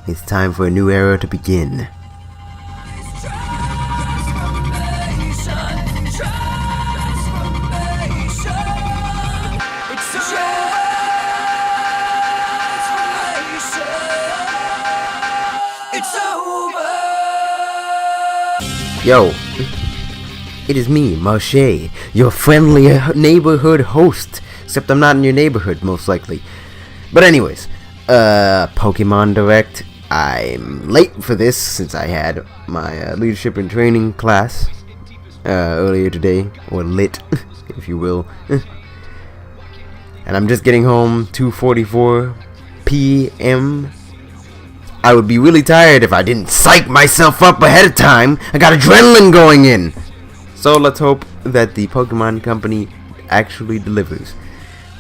It's time for a new era to begin. Yo, it is me, Marche, your friendly neighborhood host. Except I'm not in your neighborhood, most likely. But anyways, Pokemon Direct. I'm late for this since I had my leadership and training class earlier today, or lit, if you will. And I'm just getting home, 2:44 p.m. I would be really tired if I didn't psych myself up ahead of time. I got adrenaline going in. So let's hope that the Pokemon Company actually delivers.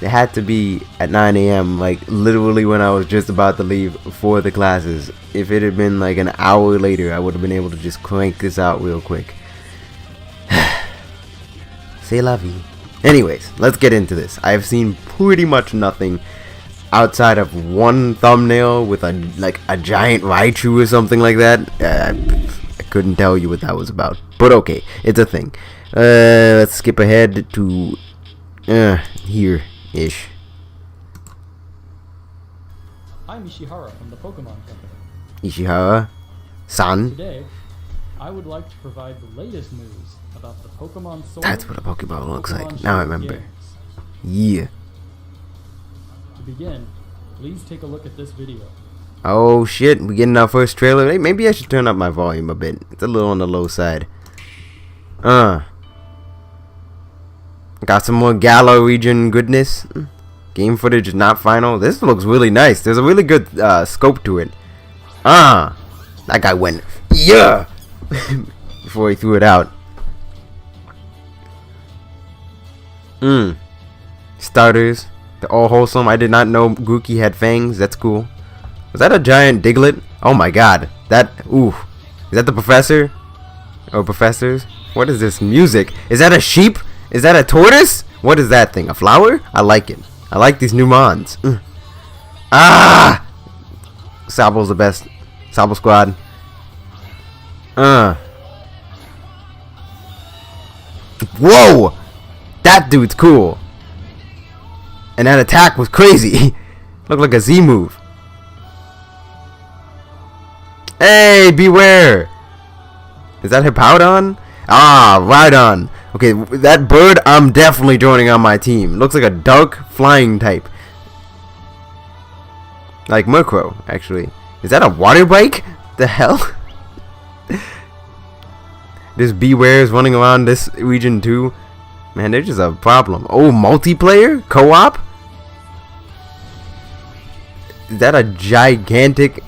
It had to be at 9 a.m. like literally when I was just about to leave for the classes. If it had been like an hour later, I would have been able to just crank this out real quick. C'est la vie. Anyways, let's get into this. I've seen pretty much nothing outside of one thumbnail with a giant Raichu or something like that. I couldn't tell you what that was about, but okay, it's a thing. Let's skip ahead to here-ish. I'm Ishihara from the Pokemon Company. Ishihara-san. Today, I would like to provide the latest news about the Pokemon Sword. That's what a Pokemon looks like. Pokemon Now I Shield remember. games. Yeah. To begin, please take a look at this video. Oh shit, we getting our first trailer. Hey, maybe I should turn up my volume a bit. It's a little on the low side. Got some more Galar region goodness. Game footage is not final. This looks really nice. There's a really good scope to it. That guy went, yeah, before he threw it out. Starters. They're all wholesome. I did not know Grookey had fangs. That's cool. Was that a giant Diglett? Oh my god. Ooh. Is that the professor? Or professors? What is this music? Is that a sheep? Is that a tortoise? What is that thing? A flower? I like it. I like these new mons. Sabo's the best. Sabo squad. Whoa! That dude's cool. And that attack was crazy. Looked like a Z move. Hey, beware! Is that Hippowdon? Right on. Okay, that bird I'm definitely joining on my team. Looks like a dark flying type. Like Murkrow, actually. Is that a water bike? The hell? There's Bewares running around this region too. Man, they're just a problem. Oh, multiplayer? Co-op? Is that a gigantic...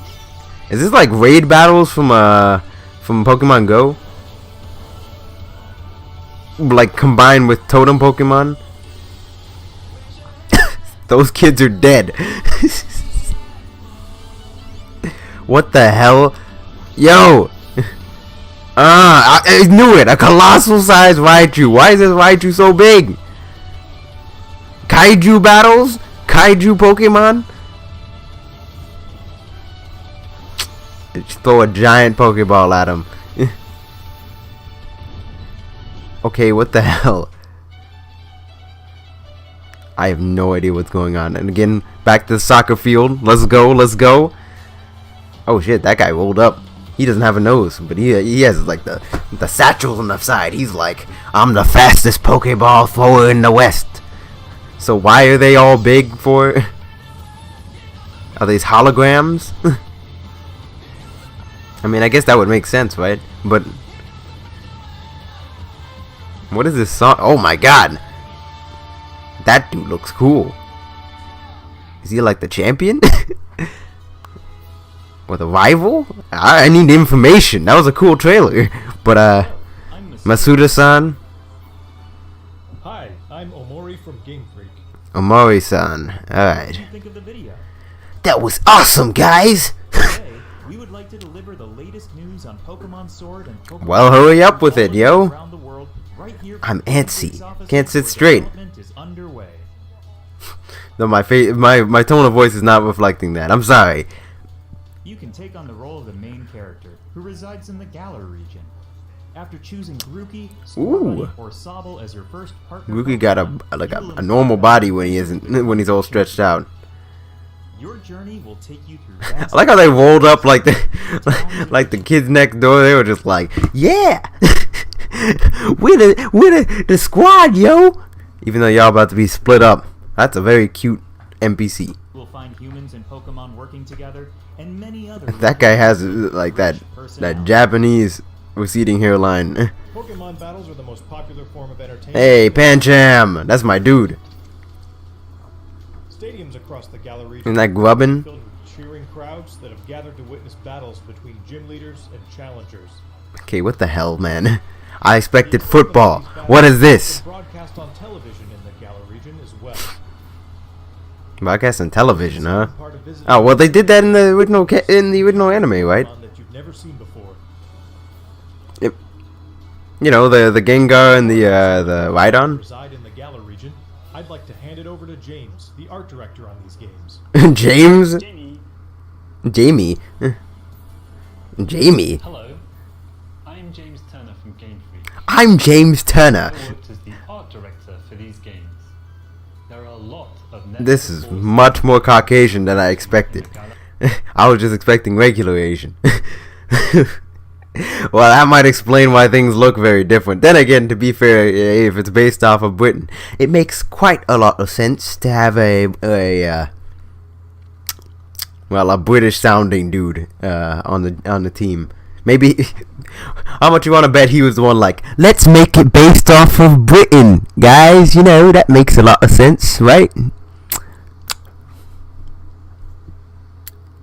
Is this like raid battles from Pokemon Go? Like combined with Totem Pokemon? Those kids are dead. What the hell? Yo! I knew it! A colossal sized Raichu. Why is this Raichu so big? Kaiju battles? Kaiju Pokemon? Just throw a giant Pokeball at him. Okay, what the hell? I have no idea what's going on. And again, back to the soccer field. Let's go, let's go. Oh shit, that guy rolled up. He doesn't have a nose, but he has like the satchels on the side. He's like, I'm the fastest Pokeball thrower in the West. So why are they all big for? Are these holograms? I mean, I guess that would make sense, right? But what is this song? Oh my god, that dude looks cool. Is he like the champion? Or the rival? I need information. That was a cool trailer. But Masuda-san. Hi, I'm Omori from Game Freak. Omori-san. Alright. What did you think of the video? That was awesome, guys! Today, we would like to deliver the latest news on Pokemon Sword and Pokemon Well, hurry up with it, yo. around the world, right here I'm from the antsy. Games office Can't sit where straight. development is underway. No, my tone of voice is not reflecting that. I'm sorry. You can take on the role of the main character, who resides in the Galar region. After choosing Grookey, Ooh. Scorbunny, or Sobble as your first partner, Grookey got a normal body when he isn't when he's all stretched out. Your journey will take you through. I like how they rolled up like the kids next door. They were just like, yeah, we're the squad, yo. Even though y'all about to be split up, that's a very cute NPC. You'll find humans and Pokemon working together, and many other. That guy has like that Japanese receding hairline. Pokemon battles are the most popular form of entertainment. Hey, Pancham, that's my dude. Stadiums across the Galar region Isn't that grubbin? filled with cheering crowds that have gathered to witness battles between gym leaders and challengers. Okay, what the hell, man? I expected football. What is this? Broadcast on television in the Galar region as well. Broadcast on television, huh? Part of visiting Oh well, they did that in the original anime, right? that you've never seen before. Yep. You know the Gengar and the Rhydon. Reside in the Galar region. I'd like to hand it over to James, the art director on these games. James. Jamie. Jamie. Hello, I'm James Turner from Game Freak. I'm James Turner. I worked as the art director for these games. There are a lot of This is much more Caucasian than I expected. I was just expecting regular Asian. Well, that might explain why things look very different. Then again, to be fair, if it's based off of Britain, it makes quite a lot of sense to have a British sounding dude on the team. Maybe how much you want to bet he was the one like, let's make it based off of Britain, guys? You know, that makes a lot of sense, right?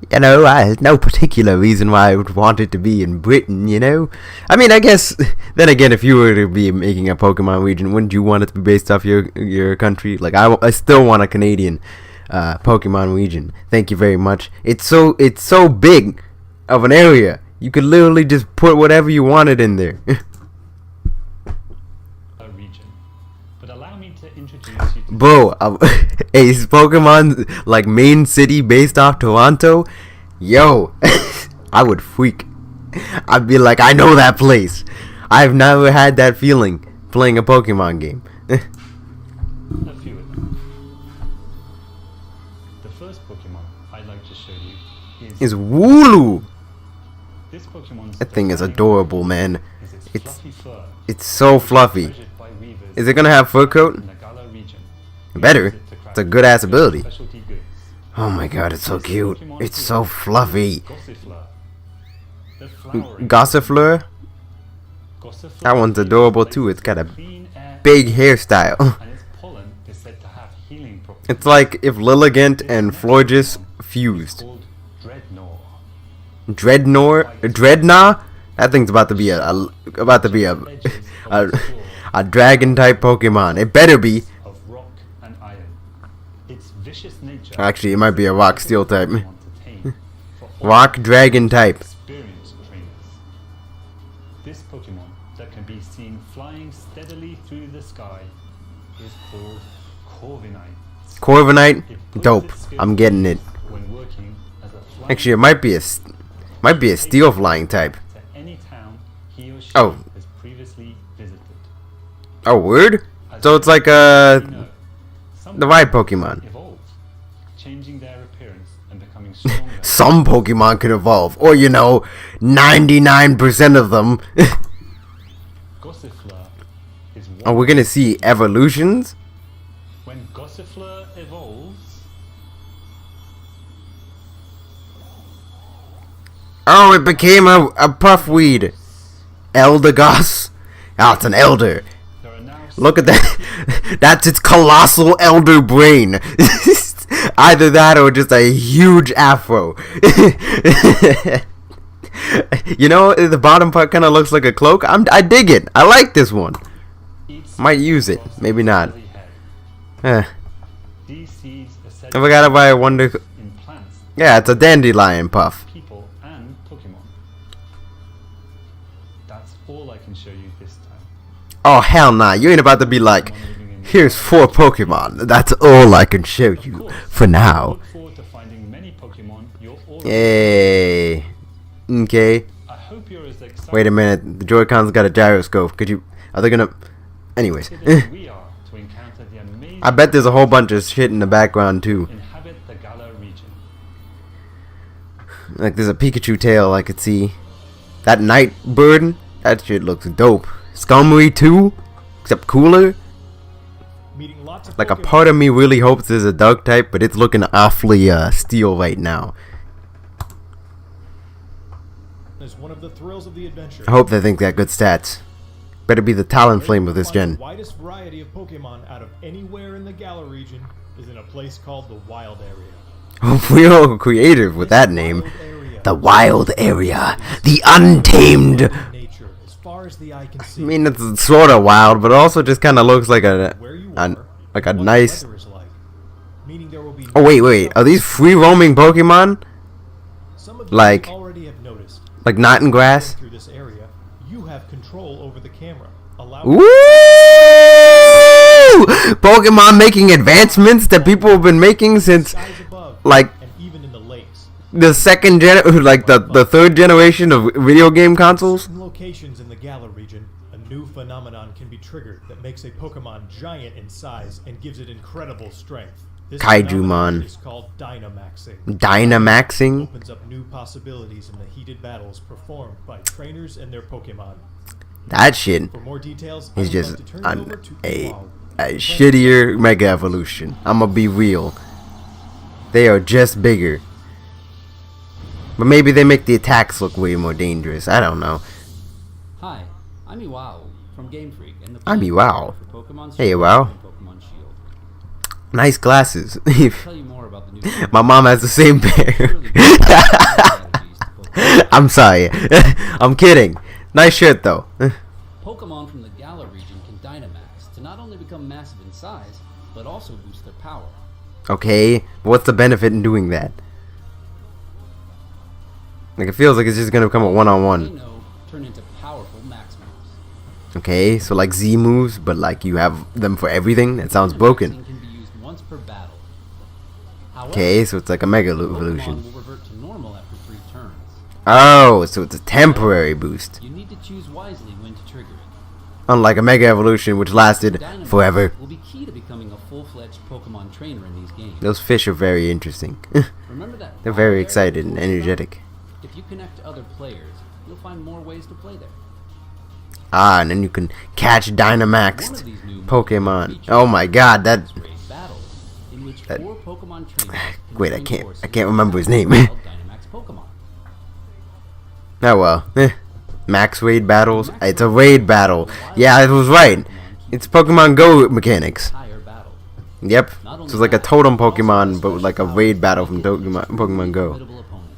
You know, there's no particular reason why I would want it to be in Britain, you know? I mean, I guess, then again, if you were to be making a Pokemon region, wouldn't you want it to be based off your country? Like, I still want a Canadian Pokemon region. Thank you very much. It's so big of an area. You could literally just put whatever you wanted in there. region. But allow me to introduce you to Bro, is Pokemon like main city based off Toronto? Yo, I would freak. I'd be like, I know that place. I've never had that feeling playing a Pokemon game. a few of them. The first Pokemon I'd like to show you Is Wooloo. this Pokemon's That thing is defining adorable, man. is its It's fluffy fur, it's so fluffy. treasured by weavers Is it gonna have fur coat? in the Galar region. Better. Use it to It's a craft good ass ability. specialty goods. Oh my god, it's so cute. It's so fluffy. Gossifleur. The flowering Gossifleur. Gossifleur That one's adorable too. It's got a clean air big hairstyle. and its pollen is said to have healing properties. It's like if Lilligant and Florges fused. Called Dreadnought. Dreadnought? That thing's about to be a dragon type Pokemon. It better be. Of rock and iron. Its vicious nature. Actually, it might be a rock steel type. Want to tame for Rock dragon type. experienced trainers. This Pokemon that can be seen flying steadily through the sky is called Corviknight. Corviknight? It puts Dope. its skills I'm getting it. when working as a flying Actually, it might be a steel flying type. to any town he or she Oh. has previously visited. Oh, word? As So you it's like know, some the right Pokemon. evolve, changing their appearance and becoming stronger. Some Pokemon can evolve, or 99% of them. Gossifleur is one. Are we gonna see evolutions? When Gossifleur evolves, Oh, it became a puffweed. Eldegoss. Oh, it's an elder. there are now Look at that. That's its colossal elder brain. Either that or just a huge afro. You know, the bottom part kind of looks like a cloak. I dig it. I like this one. seeds Might use it. across Maybe its not. curly head. Eh. These seeds are said I forgot about a wonder. in plants, Yeah, it's a dandelion puff. people, and Pokemon. That's all I can show you this time. Oh, hell nah. You ain't about to be like, Pokemon living in here's 4 Pokemon. That's all I can show Of you course, for I now. look forward to finding many Pokemon you're already. Yay. Okay. I hope you're as excited. Wait a minute. The Joy-Cons got a gyroscope. Could you? Are they gonna? Anyways. as we are to encounter the amazing. I bet there's a whole bunch of shit in the background too. Inhabit the Galar region. Like there's a Pikachu tail I could see. That night bird. That shit looks dope. Skumry too, except cooler. Meeting lots of Like a Pokemon. part of me really hopes there's a Dark type, but it's looking awfully steel right now. is one of the thrills of the adventure. I hope they think that good stats. Better be the Talonflame of this gen. The widest variety of Pokemon out of anywhere in the Galar region is in a place called the Wild Area. Real creative with that name. The Wild Area. The Untamed. Nature, as far as the eye can I see. mean, it's sort of wild, but it also just kind of looks like Where you are, like a and what the nice. weather is like. Meaning there will be Oh wait, are these free roaming Pokemon? Some of you like- already have noticed. Like Knot and Grass? Through this area, you have control over the camera. Woo! Pokemon making advancements that people have been making since skies above, like and even in the lakes. the second gen, like the third generation of video game consoles. In locations in the Galar region, a new phenomenon can be triggered that makes a Pokemon giant in size and gives it incredible strength. This Kaijumon. phenomenon is called Dynamaxing. Dynamaxing. Opens up new possibilities in the heated battles performed by trainers and their Pokemon. That shit For more details, is I would just like to turn it over to a Iwao. shittier Mega Evolution. I'ma be real. They are just bigger. But maybe they make the attacks look way more dangerous. I don't know. Hi, I'm Iwao from Game Freak, and the I'm playing Iwao. for Pokemon Hey, Sword Iwao. and Pokemon Shield. Nice glasses. I'll tell you more about the new My mom has the same pair. Surely there are strategies to Pokemon. I'm sorry. I'm kidding. Nice shirt though. Pokemon from the Galar region can Dynamax to not only become massive in size, but also boost their power. Okay, what's the benefit in doing that? Like it feels like it's just gonna become a They one-on-one. know turn into powerful max moves. Okay, so like Z moves, but like you have them for everything. That sounds broken. Dynamaxing can be used once per battle. However, Okay, so it's like a Mega Pokemon Evolution. will revert to normal after 3 turns. Oh, so it's a temporary boost. You need to choose wisely when to trigger it. Unlike a Mega Evolution, which lasted Dynamax forever. will be key to becoming a full-fledged Pokemon trainer in these games. Those fish are very interesting. Remember that They're very wild area excited we and told you about? energetic. If you connect to other players, you'll find more ways to play there. Ah, and then you can catch One Dynamaxed of these new Pokemon. features Oh my god, that... is raid battles, in which that- 4 Pokemon trainers Wait, I can can't- join I forces can't remember his to name. battle Dynamax Pokemon. Oh well. Max raid battles. It's a raid battle. Yeah, I was right. It's Pokemon Go mechanics. Higher battle. Yep. Not So only it's like a that, totem it also Pokemon, has but with like a special raid powers battle that from make you Pokemon a Go. formidable opponent.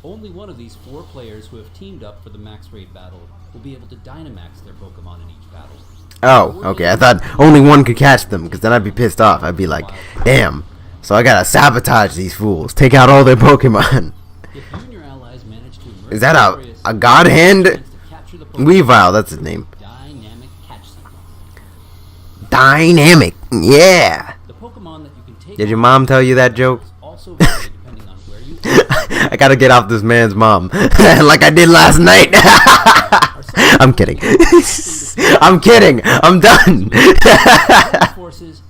Only one of these 4 players who have teamed up for the max raid battle will be able to Dynamax their Pokemon in each battle. Oh, okay. I thought only one could catch them, because then I'd be pissed off. I'd be like, damn. So I gotta sabotage these fools. Take out all their Pokemon. If you and your allies manage to emerge Is that a victorious, God hand? you have a chance to capture the Pokemon Weavile, that's his name. Dynamic Catch Sequence. Dynamic. Yeah. The Pokemon that you can take Did your on mom tell you that joke? also vary depending on where you are. I gotta get off this man's mom. Like I did last night. I'm kidding. I'm kidding. I'm done. Forces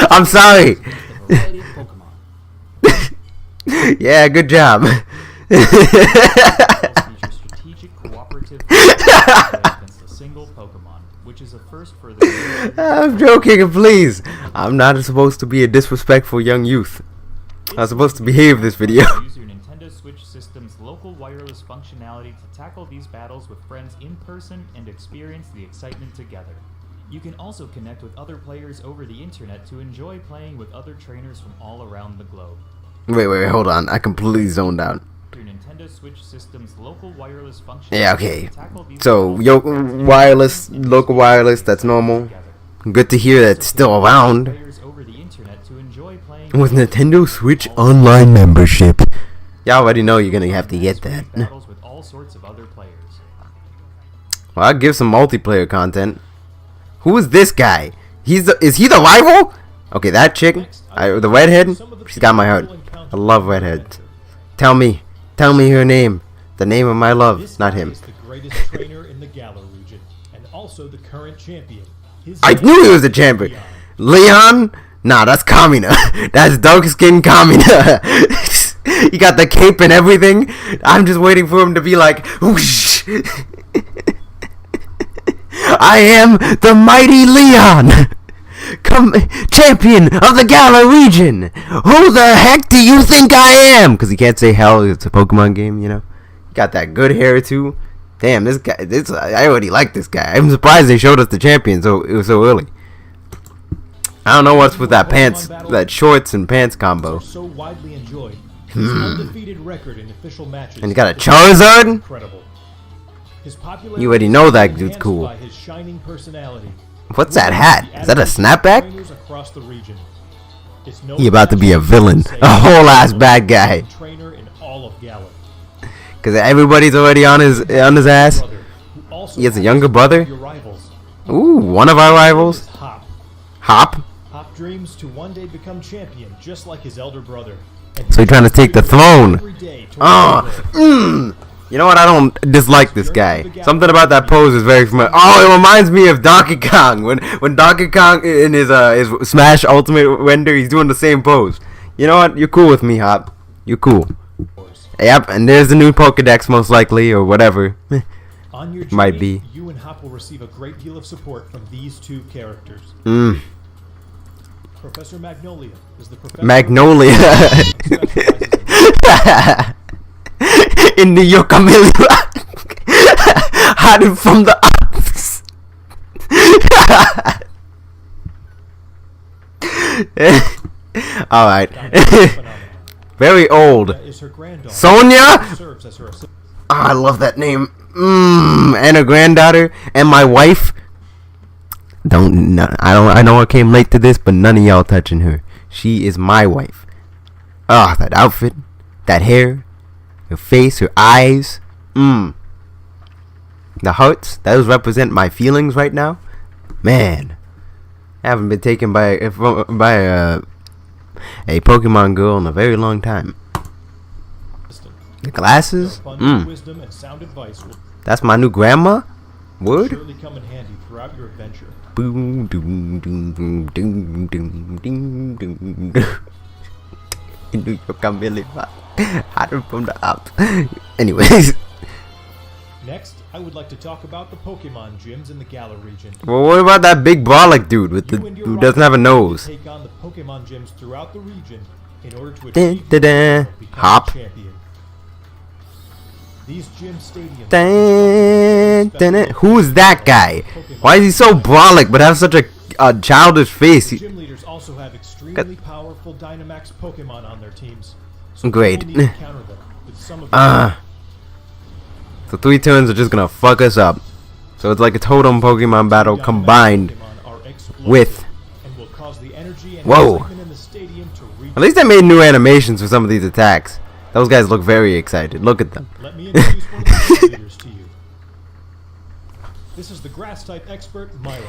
I'm sorry. against a variety of Pokemon. Yeah, good job. Feature strategic cooperative against a single Pokemon, which is a first for the I'm joking, please. I'm not supposed to be a disrespectful young youth. I'm supposed to behave this video. Use your Nintendo Switch system's local wireless functionality to tackle these battles with friends in person and experience the excitement together. You can also connect with other players over the internet to enjoy playing with other trainers from all around the globe. Wait, hold on. I completely zoned out. Your Nintendo Switch system's local wireless functionality Yeah, okay. to tackle these So, battles local wireless, that's normal. together. Good to hear that's still around. Players over the internet to enjoy playing With Nintendo Switch Online membership. Y'all already know you're gonna have to get that. battles with all sorts of other players. Well, I'll give some multiplayer content. Who is this guy? Is he the rival? Okay, that chick, the redhead, she's got my heart. I love redheads. Tell me her name. The name of my love, This not guy him. is the greatest trainer in the Galar region, and also the current champion. His I name knew he was is a champion. Leon. Leon? Nah, that's Kamina. That's dark skin Kamina. He got the cape and everything. I'm just waiting for him to be like, whoosh. I am the mighty Leon, champion of the Galar region. Who the heck do you think I am? Because he can't say hell. It's a Pokemon game, you know. Got that good hair too. Damn, this guy. I already like this guy. I'm surprised they showed us the champion so early. I don't know what's with that pants, that shorts and pants combo. Are so widely enjoyed. His undefeated record in official matches. And he got a is Charizard? Incredible. His popularity You already know is that enhanced dude's cool. by his shining personality. What's that hat? Is that a snapback? Trainers across the region. It's no He about to be a exaggeration villain, to say a whole ass he's the bad most guy. talented Trainer in all of Galar. Cause everybody's already on his ass. Brother, who also He has a happens younger to be brother? Your rivals. Ooh, one of our Is rivals. Hop. Hop. Hop dreams to one day become champion, just like his elder brother. And So he's trying to take the throne. every day towards Oh, the goal. You know what? I don't dislike this guy. Something about that pose is very familiar. Oh, it reminds me of Donkey Kong. When Donkey Kong in his Smash Ultimate Render, he's doing the same pose. You know what? You're cool with me, Hop. You're cool. Yep, and there's the new Pokedex most likely, or whatever. On your journey, Might be. you and Hop will receive a great deal of support from these two characters. Professor Magnolia is the professor Magnolia. who specializes In the Yokamilua. Hiding from the ops. Alright. in phenomena. Very old. Is her granddaughter. Sonia? who serves as her assistant. Oh, I love that name. And her granddaughter and my wife. I know I came late to this, but none of y'all touching her. She is my wife. Ah, that outfit, that hair, her face, her eyes. The hearts, those represent my feelings right now. Man, I haven't been taken by a Pokemon girl in a very long time. The glasses? Abundant wisdom and sound advice will That's my new grandma? Word? surely come in handy throughout your adventure. Boom, doom, doom, doom, doom, doom, doom, doom. In New York, I'm really hot from the up. Anyways, Next, I would like to talk about the Pokemon gyms in the Galar region. well, what about that big Brolic dude with You and your who doesn't have a rivals nose? Take on the Pokemon gyms throughout the region in order to Dun, achieve dun, the dun. goal of becoming Hop. champion. These gym stadiums. Dun, dun, dun. Who is that guy? Why is he so Brolic but have such a childish face? The gym leaders also have extremely powerful Dynamax Pokemon on their teams. So Great. you will need to counter them with some of So 3 turns are just gonna fuck us up. So it's like a totem Pokemon battle Dynamax combined Pokemon are explosive with. and will cause the energy and Whoa. excitement in the stadium to reach. At least they made new animations for some of these attacks. Those guys look very excited. Look at them. Let me introduce one of the gym leaders to you. This is the grass type expert Milo.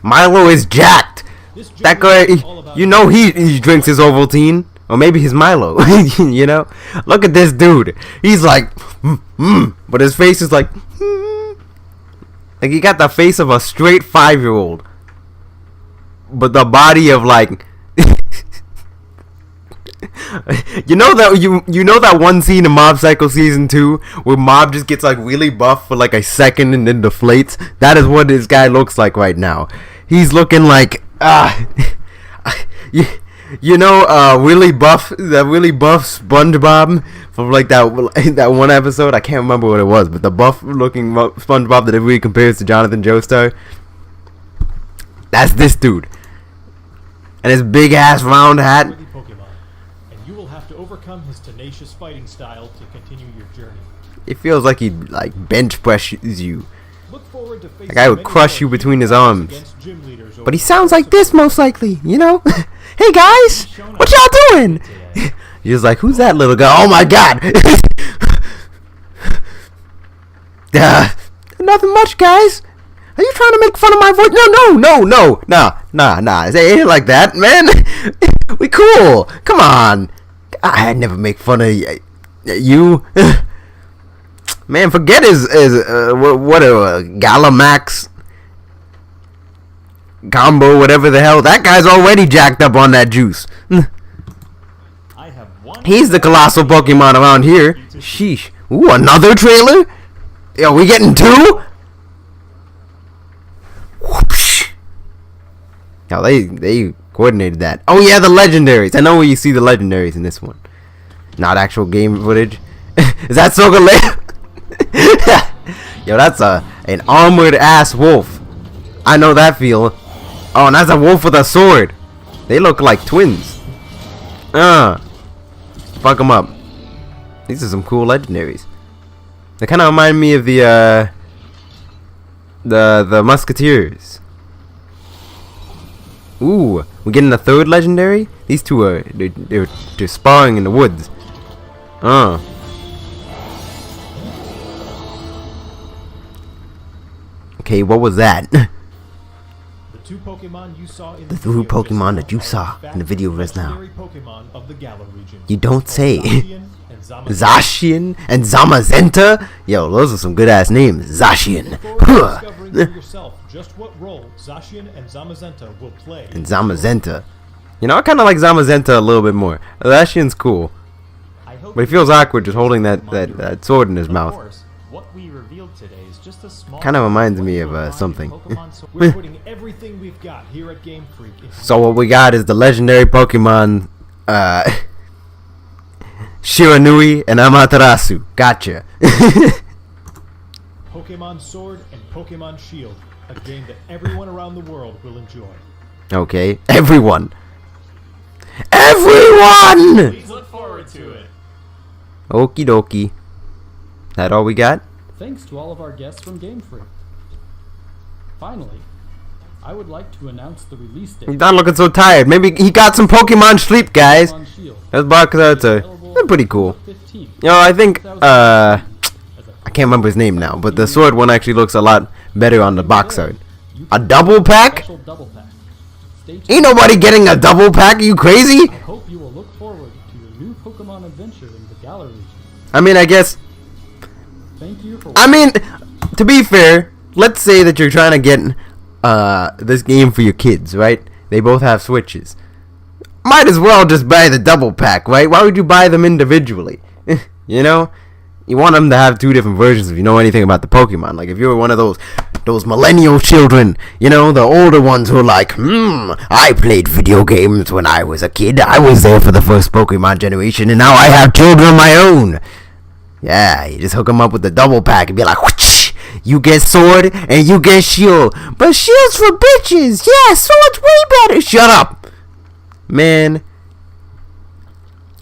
Milo is jacked. This gym That guy, leader is all about you know he drinks his Ovaltine. Or maybe his Milo. You know? Look at this dude. He's like, but his face is like, like he got the face of a straight 5-year-old. But the body of like, you know that one scene in Mob Psycho season 2 where Mob just gets like really buff for like a second and then deflates? That is what this guy looks like right now. He's looking like you know really buff SpongeBob from like that one episode. I can't remember what it was, but the buff looking SpongeBob that everybody compares to Jonathan Joestar. That's this dude. And his big ass round hat. worthy Pokemon, and you will have to overcome his tenacious fighting style to continue your journey. It feels like he like bench presses you. Look forward to facing That guy would many crush more you between his battles arms. against gym leaders over But he the sounds course like of this the most likely, you know? Hey guys, what y'all doing? You're just like, who's that little guy? Oh my god! Nothing much, guys. Are you trying to make fun of my voice? Nah. It ain't like that, man. We cool. Come on. I never make fun of you. You, man, forget his what a Galamax combo, whatever the hell. That guy's already jacked up on that juice. I have one. He's the colossal Pokemon around here. Sheesh. Ooh, another trailer? Yo, we getting 2? Whoopsh. Yo, they coordinated that. Oh yeah, the legendaries. I know where you see the legendaries in this one. Not actual game footage. Is that Solgaleo? Yo, that's an armored ass wolf. I know that feel. Oh, and that's a wolf with a sword. They look like twins. Fuck them up. These are some cool legendaries. They kind of remind me of the Musketeers. Ooh, we're getting a 3rd legendary. These two are they're sparring in the woods. Okay, what was that? The 2 Pokemon you saw in The the 2 video Pokemon just that you now saw are in the video just now. legendary Pokemon of the Galar region. You don't say. Zacian Zacian and Zamazenta. and Zamazenta? Yo, those are some good ass names. Zacian. Before discovering for yourself just what role Zacian and Zamazenta will play. And Zamazenta. You know, I kind of like Zamazenta a little bit more. Zacian's cool. I hope But he you feels enjoyed awkward just holding that sword in his Of mouth. course, what we revealed today is just a small. Kinda reminds what me you'll of, find in something. Pokemon Sword. We're putting everything we've got here at Game Freak into So what we got is the legendary Pokemon, Shiranui and Amaterasu. Gotcha. Pokemon Sword and Pokemon Shield, a game that everyone around the world will enjoy. Okay, everyone. Everyone! Please look forward to it. Okie dokie. That all we got? Thanks to all of our guests from Game Freak. Finally, I would like to announce the release date. He's not looking so tired. Maybe he got some Pokemon sleep, guys. Pokemon Shield. That's Bakazata. They're pretty cool. 15th, You know, I think, 2016, I as a can't remember his name now, but the sword one actually looks a lot better on the box art. You A can double get pack? special double pack. Stay tuned. Ain't nobody getting a double pack, are you crazy? I hope you will look forward to your new Pokemon adventure in the Galar region. I mean, I guess, Thank you for I mean, to be fair, let's say that you're trying to get this game for your kids, right? They both have Switches. Might as well just buy the double pack, right? Why would you buy them individually? You know? You want them to have 2 different versions if you know anything about the Pokemon. Like, if you're one of those millennial children, you know, the older ones who are like, I played video games when I was a kid. I was there for the first Pokemon generation, and now I have children of my own. Yeah, you just hook them up with the double pack and be like, whoosh, you get sword and you get shield. But shield's for bitches. Yeah, sword's way better. Shut up. Man.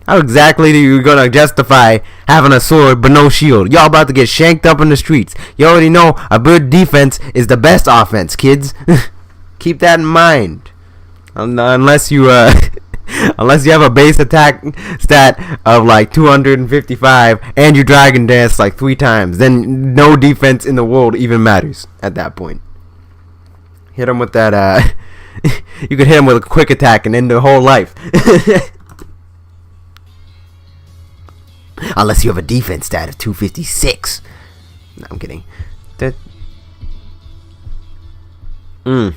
How exactly are you gonna justify having a sword but no shield? Y'all about to get shanked up in the streets. You already know a good defense is the best offense, kids. Keep that in mind. Unless you unless you have a base attack stat of like 255 and you Dragon Dance like 3 times, then no defense in the world even matters at that point. Hit him with that you could hit him with a quick attack and end their whole life. Unless you have a defense stat of 256. No, I'm kidding. Well,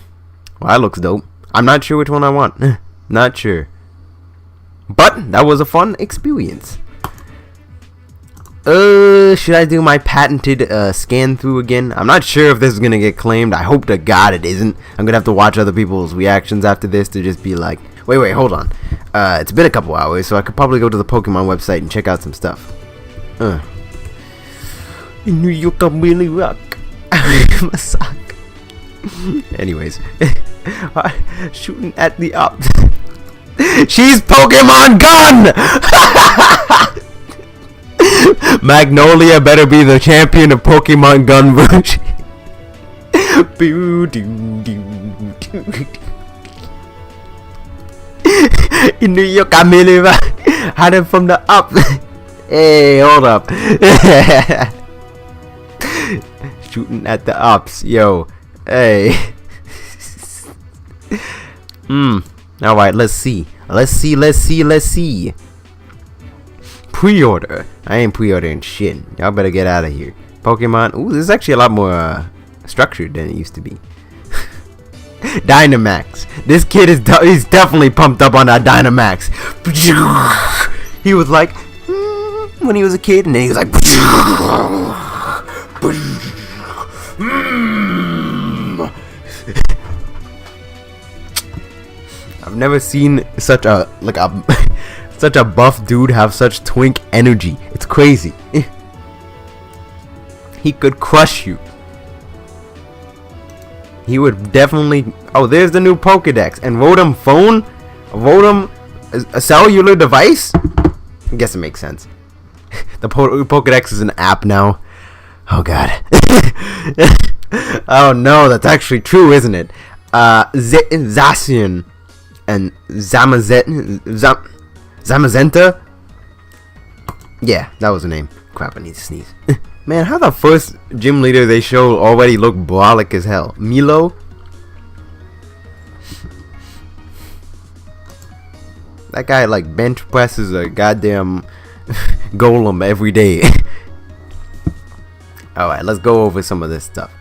that looks dope. I'm not sure which one I want. Not sure. But that was a fun experience. Should I do my patented scan through again? I'm not sure if this is gonna get claimed. I hope to God it isn't. I'm gonna have to watch other people's reactions after this to just be like, wait, hold on. It's been a couple hours, so I could probably go to the Pokemon website and check out some stuff. In New York, I'm really rock. My sock. Anyways, shooting at the ops. She's Pokemon Gun. Magnolia better be the champion of Pokemon Gun version. In New York, I'm really rock. Hiding from the up. Hey, hold up. Shooting at the ops, yo. Hey. Alright, let's see. pre-order. I ain't pre-ordering shit. Y'all better get out of here. Pokemon. Ooh, this is actually a lot more structured than it used to be. Dynamax. This kid is he's definitely pumped up on that Dynamax. He was like when he was a kid, and then he was like I've never seen such a such a buff dude have such twink energy. It's crazy. He could crush you. He would definitely. Oh, there's the new Pokedex and Rotom phone. Rotom, a cellular device. I guess it makes sense. The Pokedex is an app now. Oh god. Oh no, that's actually true, isn't it? Zacian and Zamazenta. Yeah, that was the name. Crap, I need to sneeze. Man, how the first gym leader they show already look brolic as hell? Milo? That guy like bench presses a goddamn golem every day. Alright, let's go over some of this stuff.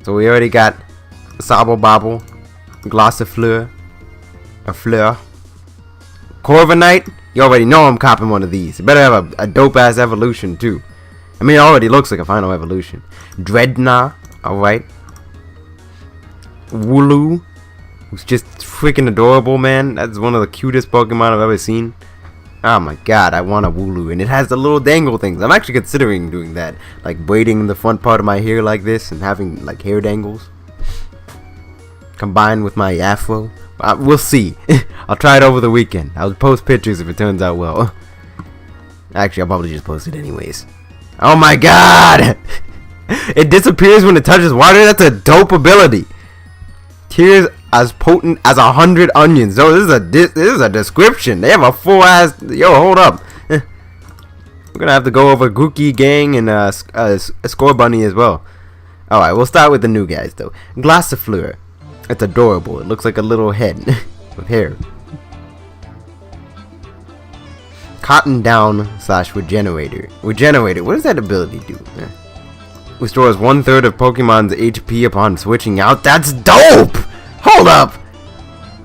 So we already got Sabo Bobble, Glossifleur, a Fleur, Corviknight. You already know I'm copping one of these. It better have a dope ass evolution too. I mean, it already looks like a final evolution. Dreadnought, alright. Wooloo, who's just freaking adorable, man. That's one of the cutest Pokemon I've ever seen. Oh my god, I want a Wooloo. And it has the little dangle things. I'm actually considering doing that. Like braiding the front part of my hair like this and having like hair dangles. Combined with my afro. We'll see. I'll try it over the weekend. I'll post pictures if it turns out well. Actually, I'll probably just post it anyways. Oh my god! It disappears when it touches water. That's a dope ability. Tears as potent as 100 onions. Oh, this is a description. They have a full ass. Yo, hold up. We're gonna have to go over Gookie Gang and a Score Bunny as well. All right, we'll start with the new guys though. Glossifleur. It's adorable. It looks like a little head with hair. Cotton Down / Regenerator. Regenerator. What does that ability do? Restores 1/3 of Pokemon's HP upon switching out. That's dope! Hold up!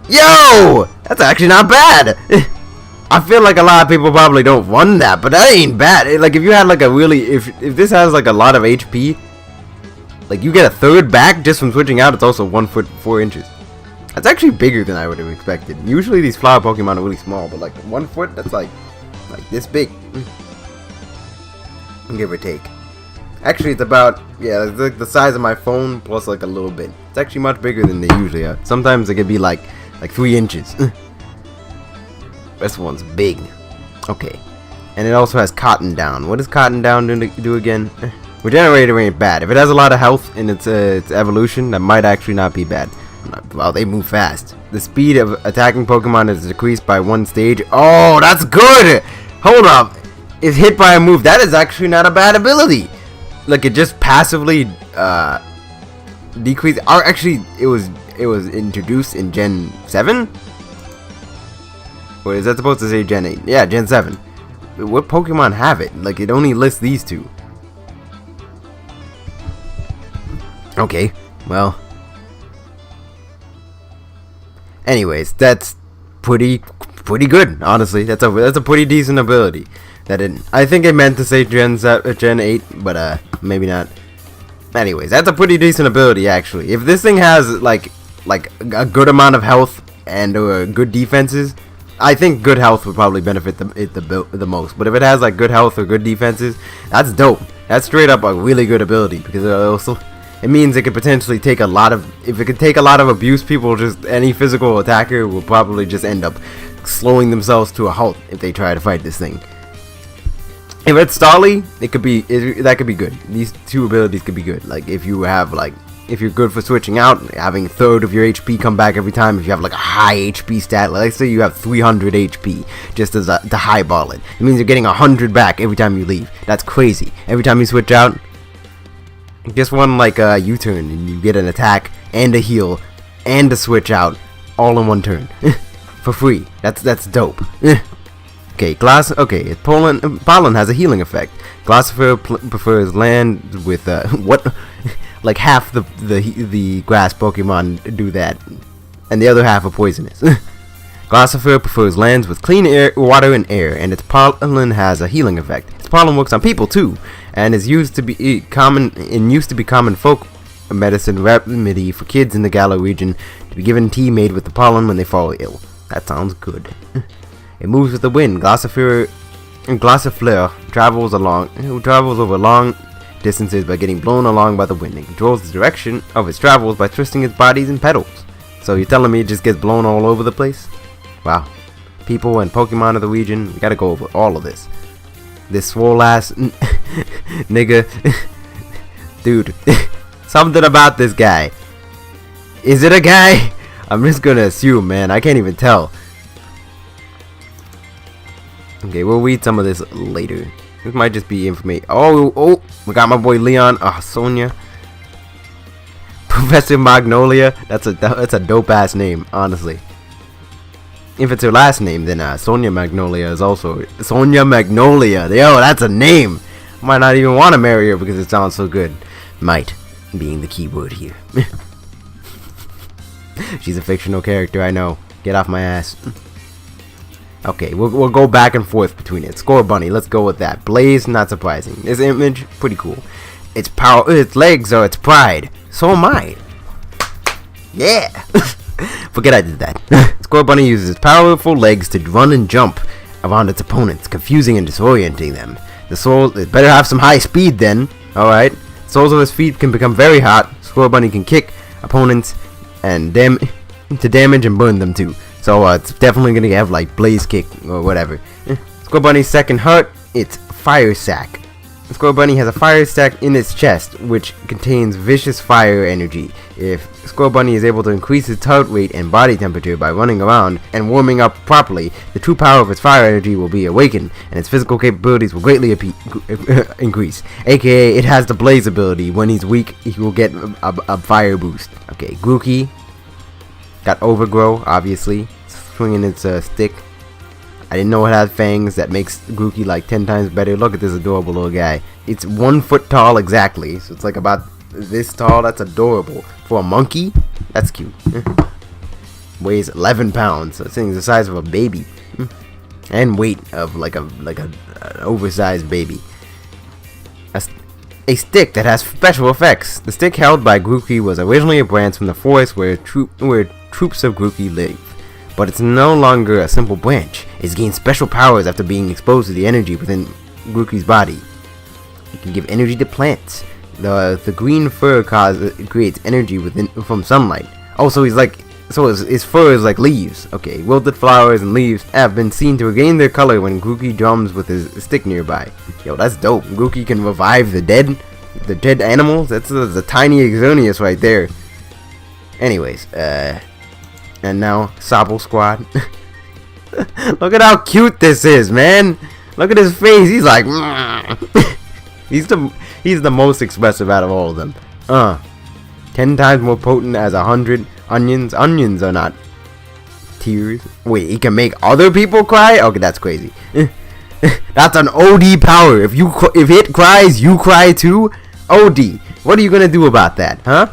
Yo! That's actually not bad! I feel like a lot of people probably don't want that, but that ain't bad. Like, if you had like a really... If this has like a lot of HP, like you get a third back just from switching out, it's also 1 foot 4 inches. That's actually bigger than I would have expected. Usually these flower Pokemon are really small, but like 1 foot, that's like this big. Give or take. Actually, it's about, yeah, it's like the size of my phone plus like a little bit. It's actually much bigger than they usually are. Sometimes it could be like 3 inches. This one's big. Okay. And it also has Cotton Down. What does Cotton Down do again? Regenerator ain't bad. If it has a lot of health in its evolution, that might actually not be bad. Wow, they move fast. The speed of attacking Pokemon is decreased by 1 stage. Oh, that's good! Hold up. If hit by a move, that is actually not a bad ability. Like, it just passively decrease. Or actually, it was introduced in Gen 7? Or is that supposed to say Gen 8? Yeah, Gen 7. What Pokemon have it? Like, it only lists these two. Okay, well. Anyways, that's pretty good, honestly. That's a pretty decent ability. I think it meant to say Gen 8, but maybe not. Anyways, that's a pretty decent ability actually. If this thing has like a good amount of health and good defenses, I think good health would probably benefit it the most. But if it has like good health or good defenses, that's dope. That's straight up a really good ability because it means it could potentially take a lot of. If it could take a lot of abuse, people any physical attacker will probably just end up slowing themselves to a halt if they try to fight this thing. If it's Stolly, that could be good. These two abilities could be good. Like if you have if you're good for switching out, having a third of your HP come back every time. If you have like a high HP stat, let's say you have 300 HP, just as to highball it. It means you're getting 100 back every time you leave. That's crazy. Every time you switch out, just one a U-turn and you get an attack and a heal and a switch out all in one turn for free. That's dope. Pollen has a healing effect. Glossifer prefers land with what, like half the grass Pokemon do that, and the other half are poisonous. Glossifer prefers lands with clean air, water, and air, and its pollen has a healing effect. Its pollen works on people too, and used to be common folk medicine remedy for kids in the Galar region to be given tea made with the pollen when they fall ill. That sounds good. It moves with the wind. Glossifleur travels over long distances by getting blown along by the wind. It controls the direction of its travels by twisting its bodies and petals. So you're telling me it just gets blown all over the place? Wow. People and Pokemon of the region, we gotta go over all of this. This swole ass nigga. Dude. Something about this guy. Is it a guy? I'm just gonna assume, man. I can't even tell. Okay, we'll read some of this later. This might just be information. Oh, we got my boy Leon. Sonia. Professor Magnolia. That's a dope ass name, honestly. If it's her last name, then Sonia Magnolia is also Sonia Magnolia. Yo, that's a name. Might not even want to marry her because it sounds so good. Might being the key word here. She's a fictional character, I know. Get off my ass. Okay, we'll go back and forth between it. Scorbunny, let's go with that. Blaze, not surprising. This image, pretty cool. Its legs are its pride. So am I. Yeah. Forget I did that. Scorbunny uses its powerful legs to run and jump around its opponents, confusing and disorienting them. It better have some high speed then. Alright. Soles of his feet can become very hot. Scorbunny can kick opponents and damage and burn them too. So it's definitely gonna have like Blaze Kick or whatever. Scorbunny's second heart, it's Fire Sac. Scorbunny has a fire sac in its chest, which contains vicious fire energy. If Scorbunny is able to increase its heart rate and body temperature by running around and warming up properly, the true power of its fire energy will be awakened, and its physical capabilities will greatly increase. AKA, it has the Blaze ability. When he's weak, he will get a fire boost. Okay, Grookey got Overgrow, obviously, swinging its stick. I didn't know it had fangs. That makes Grookey like 10 times better. Look at this adorable little guy. It's 1 foot tall exactly, so it's like about this tall. That's adorable. For a monkey, that's cute. Weighs 11 pounds, so this thing's the size of a baby. And weight of like an oversized baby. A stick that has special effects. The stick held by Grookey was originally a branch from the forest where troops of Grookey live. But it's no longer a simple branch. It's gained special powers after being exposed to the energy within Grookey's body. It can give energy to plants. The green fur creates energy from sunlight. Oh, so his fur is like leaves. Okay, wilted flowers and leaves have been seen to regain their color when Grookey drums with his stick nearby. Yo, that's dope. Grookey can revive the dead animals. That's a tiny Xerneas right there. Anyways, and now Sobble Squad. Look at how cute this is, man. Look at his face. He's like, he's the most expressive out of all of them. 10 times more potent as 100 onions. Onions are not tears. Wait, he can make other people cry? Okay, that's crazy. That's an OD power. If it cries, you cry too. OD. What are you gonna do about that, huh?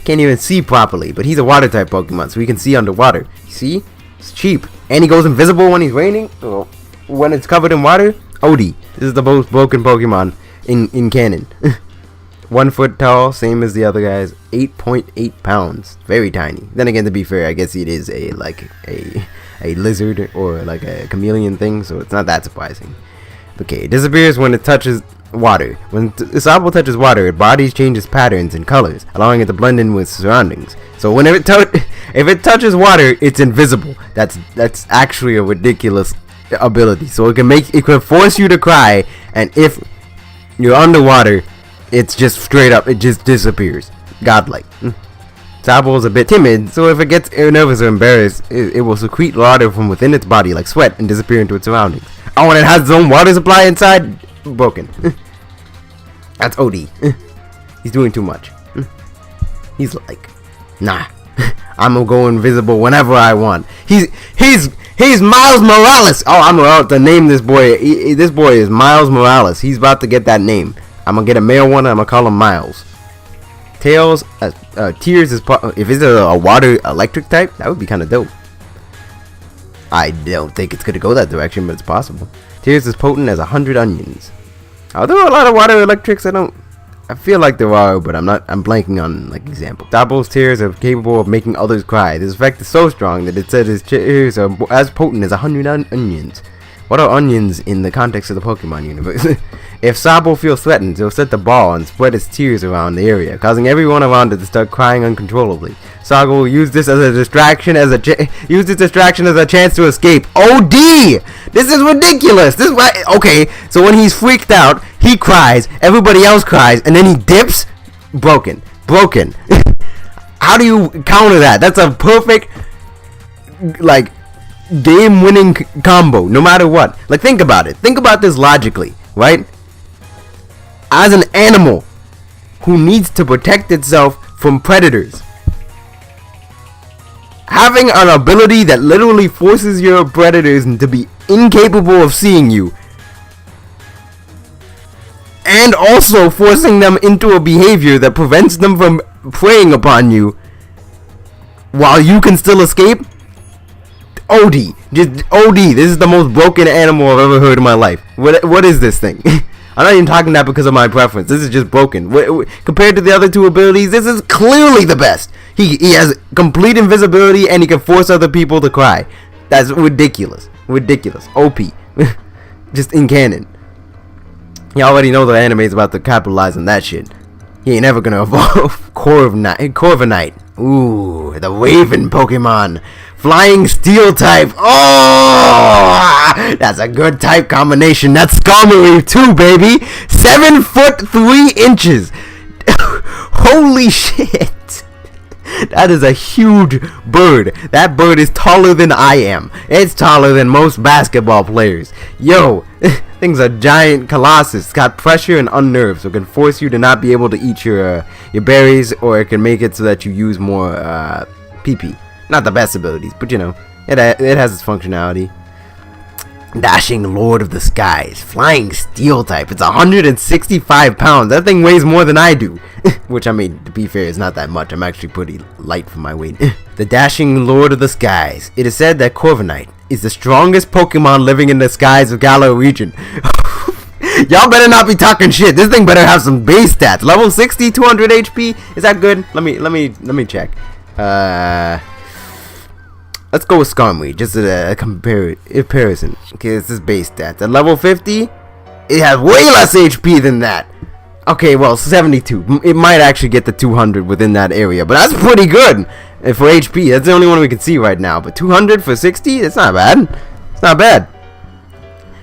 Can't even see properly, but he's a water type Pokemon, so he can see underwater. See? It's cheap. And he goes invisible when he's raining. Oh, when it's covered in water. OD. This is the most broken Pokemon in canon. 1 foot tall, same as the other guys. 8.8 pounds. Very tiny. Then again, to be fair, I guess it is a lizard or like a chameleon thing, so it's not that surprising. Okay, it disappears when it touches water. When Sobble touches water, its body changes patterns and colors, allowing it to blend in with surroundings. So whenever if it touches water, it's invisible. That's actually a ridiculous ability. So it can force you to cry, and if you're underwater, it's just straight up, it just disappears. Godlike. Sobble is a bit timid, so if it gets nervous or embarrassed, it will secrete water from within its body like sweat and disappear into its surroundings. Oh, and it has its own water supply inside? Broken. That's OD. He's doing too much. He's like, nah, I'm gonna go invisible whenever I want. He's He's Miles Morales. Oh, I'm about to name this boy. This boy is Miles Morales. He's about to get that name. I'm gonna get a male one. I'm gonna call him Miles. Tails, Tears is if it's a water electric type, that would be kind of dope. I don't think it's gonna go that direction, but it's possible. Tears is potent as 100 onions. Are there a lot of water electrics? I feel like there are, but I'm blanking on like example. Dabo's tears are capable of making others cry. This effect is so strong that it said his tears are as potent as 100 onions. What are onions in the context of the Pokemon universe? If Sabo feels threatened, he'll set the ball and spread its tears around the area, causing everyone around it to start crying uncontrollably. Sabo will use this as a distraction as a chance to escape. OD! This is ridiculous. This is why. Okay, so when he's freaked out, he cries, everybody else cries, and then he dips. Broken. How do you counter that? That's a perfect like game-winning combo, no matter what. Like, think about it. Think about this logically, right? As an animal who needs to protect itself from predators, having an ability that literally forces your predators to be incapable of seeing you, and also forcing them into a behavior that prevents them from preying upon you while you can still escape. OD. Just OD. This is the most broken animal I've ever heard in my life. What is this thing? I'm not even talking that because of my preference. This is just broken. Compared to the other two abilities, this is clearly the best. He has complete invisibility and he can force other people to cry. That's ridiculous. OP. Just in canon. You already know the anime is about to capitalize on that shit. He ain't ever gonna evolve. Corviknight. Ooh, the Raven Pokemon. Flying Steel type. Oh, that's a good type combination. That's Skarmory too, baby. 7'3". Holy shit. That is a huge bird. That bird is taller than I am. It's taller than most basketball players. Yo, thing's a giant colossus. It's got pressure and unnerved, so it can force you to not be able to eat your berries, or it can make it so that you use more PP. Not the best abilities, but you know, it has its functionality. Dashing Lord of the Skies. Flying Steel type. It's 165 pounds. That thing weighs more than I do. Which, I mean, to be fair, is not that much. I'm actually pretty light for my weight. The Dashing Lord of the Skies. It is said that Corviknight is the strongest Pokemon living in the skies of Galar region. Y'all better not be talking shit. This thing better have some base stats. Level 60, 200 HP. Is that good? Let me check. Let's go with Skarmory, just a comparison. Okay, this is base stats. At level 50, it has way less HP than that. Okay, well, 72. It might actually get to 200 within that area, but that's pretty good for HP. That's the only one we can see right now. But 200 for 60, it's not bad. It's not bad.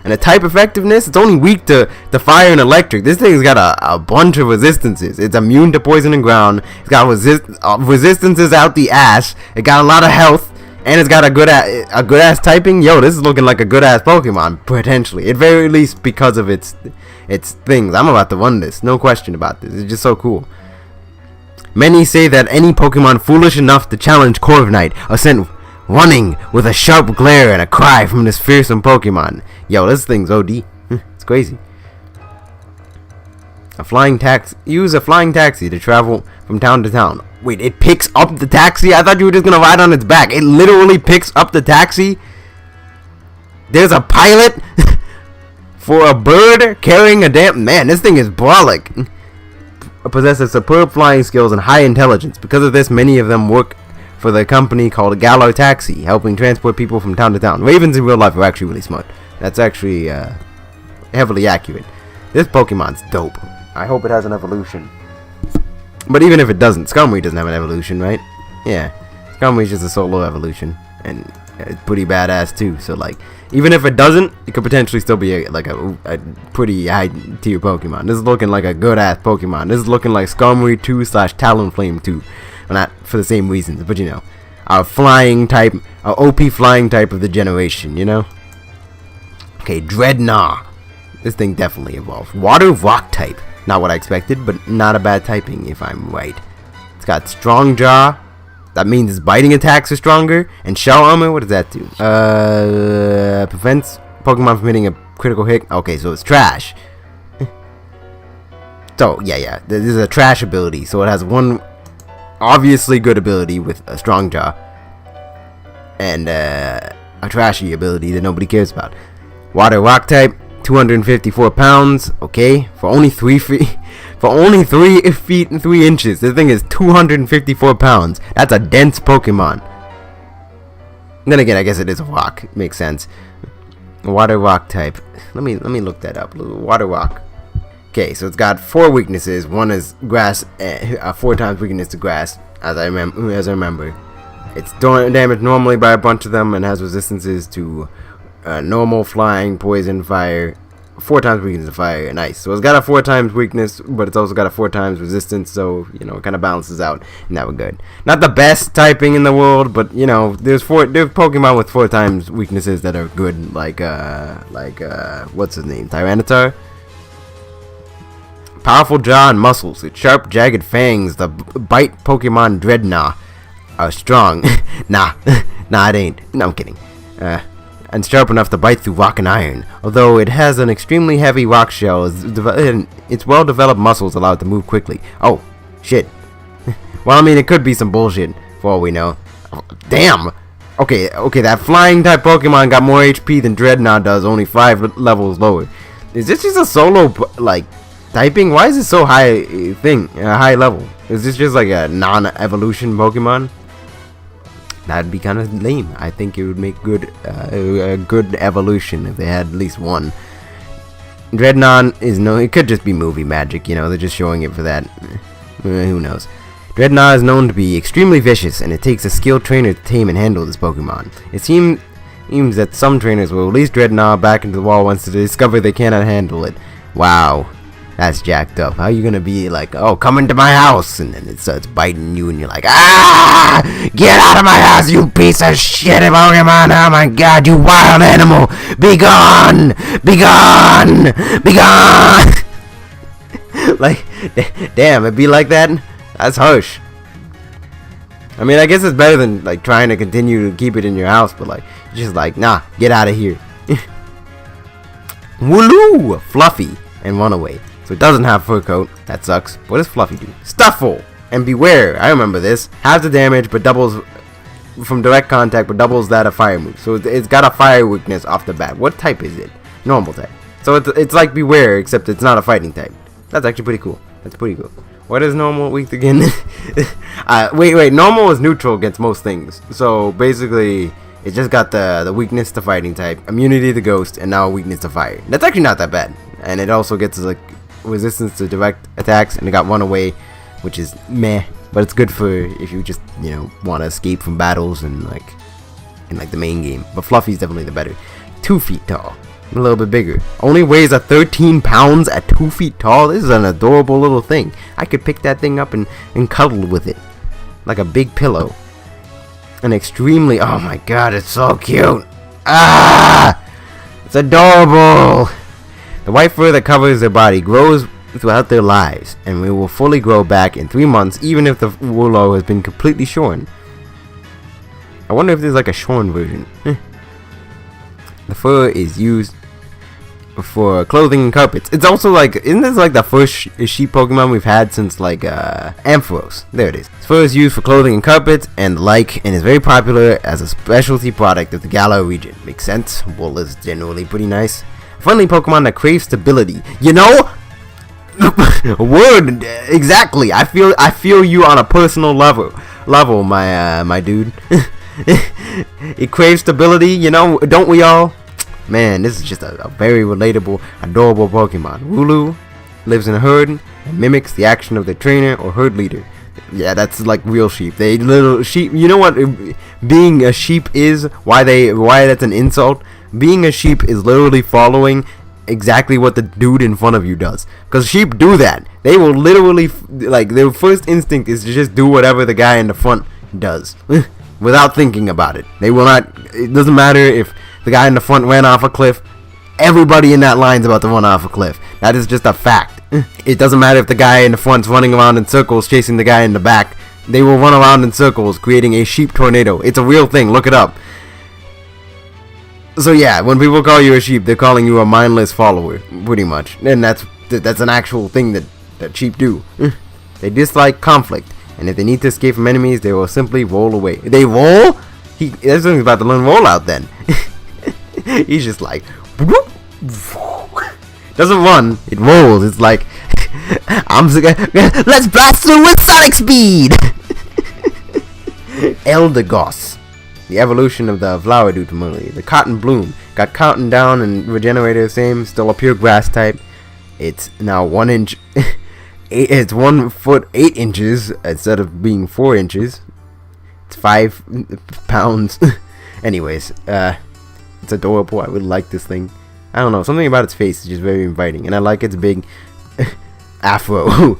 And the type effectiveness, it's only weak to fire and electric. This thing's got a bunch of resistances. It's immune to poison and ground. It's got resistances out the ass. It got a lot of health. And it's got a good ass typing. Yo, this is looking like a good ass Pokemon, potentially. At very least because of its things. I'm about to run this. No question about this. It's just so cool. Many say that any Pokemon foolish enough to challenge Corviknight are sent running with a sharp glare and a cry from this fearsome Pokemon. Yo, this thing's OD. It's crazy. Use a flying taxi to travel from town to town. Wait, it picks up the taxi? I thought you were just gonna ride on its back. It literally picks up the taxi? There's a pilot for a bird carrying a damn... Man, this thing is brolic. Possesses superb flying skills and high intelligence. Because of this, many of them work for the company called Galar Taxi, helping transport people from town to town. Ravens in real life are actually really smart. That's actually heavily accurate. This Pokemon's dope. I hope it has an evolution. But even if it doesn't, Skarmory doesn't have an evolution, right? Yeah, Skarmory's just a solo evolution, and it's pretty badass too. So like, even if it doesn't, it could potentially still be a pretty high tier Pokemon. This is looking like a good ass Pokemon. This is looking like Skarmory 2 / Talonflame 2. Well, not for the same reasons, but you know, our flying type, our OP flying type of the generation. You know. Okay, Dreadnought. This thing definitely evolved. Water Rock type. Not what I expected, but not a bad typing if I'm right. It's got strong jaw, That means its biting attacks are stronger. And shell armor, what does that do? Prevents Pokemon from hitting a critical hit. Okay, so it's trash. So, yeah. This is a trash ability. So it has one obviously good ability with a strong jaw. And a trashy ability that nobody cares about. Water rock type, 254 pounds. Okay, for only 3 feet. For only 3 feet and 3 inches. This thing is 254 pounds. That's a dense Pokemon. Then again, I guess it is a rock. It makes sense. Water rock type. Let me look that up. Water rock. Okay, so it's got 4 weaknesses. One is grass. 4 times weakness to grass, as I remember. It's damaged normally by a bunch of them and has resistances to normal, flying, poison, fire. 4 times weakness to fire and ice. So it's got a 4 times weakness, but it's also got a 4 times resistance. So it kind of balances out in that regard. Not the best typing in the world, but there's Pokemon with 4 times weaknesses that are good, like what's his name, Tyranitar. Powerful jaw and muscles with sharp, jagged fangs. The bite Pokemon Dreadnought are strong. nah, it ain't. No, I'm kidding. And sharp enough to bite through rock and iron. Although it has an extremely heavy rock shell, its well-developed muscles allow it to move quickly. Oh, shit. Well, I mean, it could be some bullshit, for all we know. Oh, damn! Okay, that flying type Pokemon got more HP than Dreadnought does, only 5 levels lower. Is this just a solo, typing? Why is it so high high level? Is this just like a non-evolution Pokemon? That'd be kind of lame. I think it would make a good evolution if they had at least one. Dreadnought it could just be movie magic, they're just showing it for that. Who knows? Dreadnought is known to be extremely vicious, and it takes a skilled trainer to tame and handle this Pokemon. It seems that some trainers will release Dreadnought back into the wall once they discover they cannot handle it. Wow. That's jacked up. How are you gonna be like, oh, come into my house, and then it starts biting you, and you're like, ah, get out of my house, you piece of shit, Pokemon! Oh my God, you wild animal! Be gone! Be gone! Be gone! Like, damn, it'd be like that. That's harsh. I mean, I guess it's better than trying to continue to keep it in your house, but just nah, get out of here. Wooloo! Fluffy and Runaway. So it doesn't have fur coat. That sucks. What does Fluffy do? Stuffle and Beware. I remember this. Has the damage, but doubles from direct contact, but doubles that of fire move. So it's got a fire weakness off the bat. What type is it? Normal type. So it's like Beware, except it's not a fighting type. That's actually pretty cool. That's pretty cool. What is normal weak again? Wait. Normal is neutral against most things. So basically, it just got the weakness to fighting type, immunity to ghost, and now a weakness to fire. That's actually not that bad. And it also gets resistance to direct attacks, and it got Runaway, which is meh, but it's good for if you just want to escape from battles and in the main game. But Fluffy's definitely the better. 2 feet tall, a little bit bigger. Only weighs 13 pounds at 2 feet tall. This is an adorable little thing. I could pick that thing up and cuddle with it like a big pillow. And extremely, oh my God, it's so cute. It's adorable. The white fur that covers their body grows throughout their lives, and it will fully grow back in 3 months, even if the wool has been completely shorn. I wonder if there's a shorn version. The fur is used for clothing and carpets. It's also isn't this the first sheep Pokemon we've had since Ampharos? There it is. Its fur is used for clothing and carpets and and is very popular as a specialty product of the Galar region. Makes sense. Wool is generally pretty nice. Friendly Pokemon that crave stability. Word, exactly. I feel you on a personal level, my dude. It craves stability, don't we all? Man, this is just a very relatable, adorable Pokemon. Wooloo lives in a herd and mimics the action of their trainer or herd leader. Yeah, that's real sheep. They little sheep. You know what being a sheep is? Why that's an insult? Being a sheep is literally following exactly what the dude in front of you does. Because sheep do that. They will literally, their first instinct is to just do whatever the guy in the front does. Without thinking about it. They will not, it doesn't matter if the guy in the front ran off a cliff. Everybody in that line's about to run off a cliff. That is just a fact. It doesn't matter if the guy in the front's running around in circles chasing the guy in the back. They will run around in circles, creating a sheep tornado. It's a real thing. Look it up. So yeah, when people call you a sheep, they're calling you a mindless follower, pretty much. And that's an actual thing that sheep do. They dislike conflict, and if they need to escape from enemies, they will simply roll away. They roll? That's something about to learn rollout then. He's just like, doesn't run, it rolls. It's like, let's blast through with sonic speed. Eldegoss, the evolution of the flower due to Murray. The cotton bloom got cotton down and regenerated the same, still a pure grass type. It's now 1 inch. It's 1 foot 8 inches instead of being 4 inches. It's 5 pounds. Anyways, it's adorable. I really like this thing. I don't know, something about its face is just very inviting, and I like its big afro. I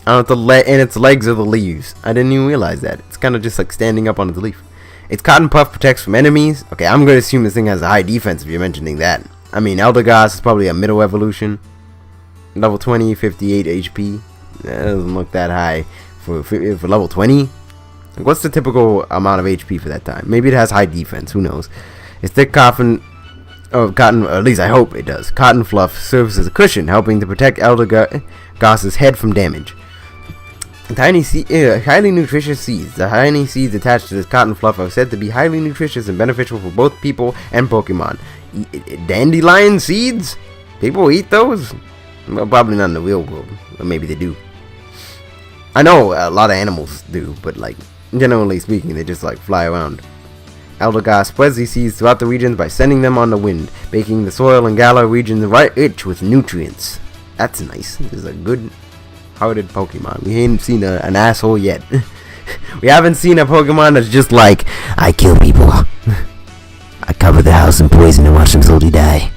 don't know, and its legs are the leaves. I didn't even realize that. It's kind of just like standing up on its leaf. Its cotton puff protects from enemies. Okay, I'm going to assume this thing has a high defense if you're mentioning that. I mean, Eldegoss is probably a middle evolution. Level 20, 58 HP. That doesn't look that high for level 20. Like, what's the typical amount of HP for that time? Maybe it has high defense. Who knows? Its thick cotton, or at least I hope it does. Cotton fluff serves as a cushion, helping to protect Eldegoss's head from damage. Highly nutritious seeds. The tiny seeds attached to this cotton fluff are said to be highly nutritious and beneficial for both people and Pokemon. Dandelion seeds? People eat those? Well, probably not in the real world, or maybe they do. I know a lot of animals do, but like generally speaking, they just like fly around. Eldegoss spreads these seeds throughout the regions by sending them on the wind, making the soil and Galar region rich with nutrients. That's nice. This is a good-hearted Pokemon. We ain't seen an asshole yet. We haven't seen a Pokemon that's just like, I kill people. I cover the house in poison and watch them slowly die.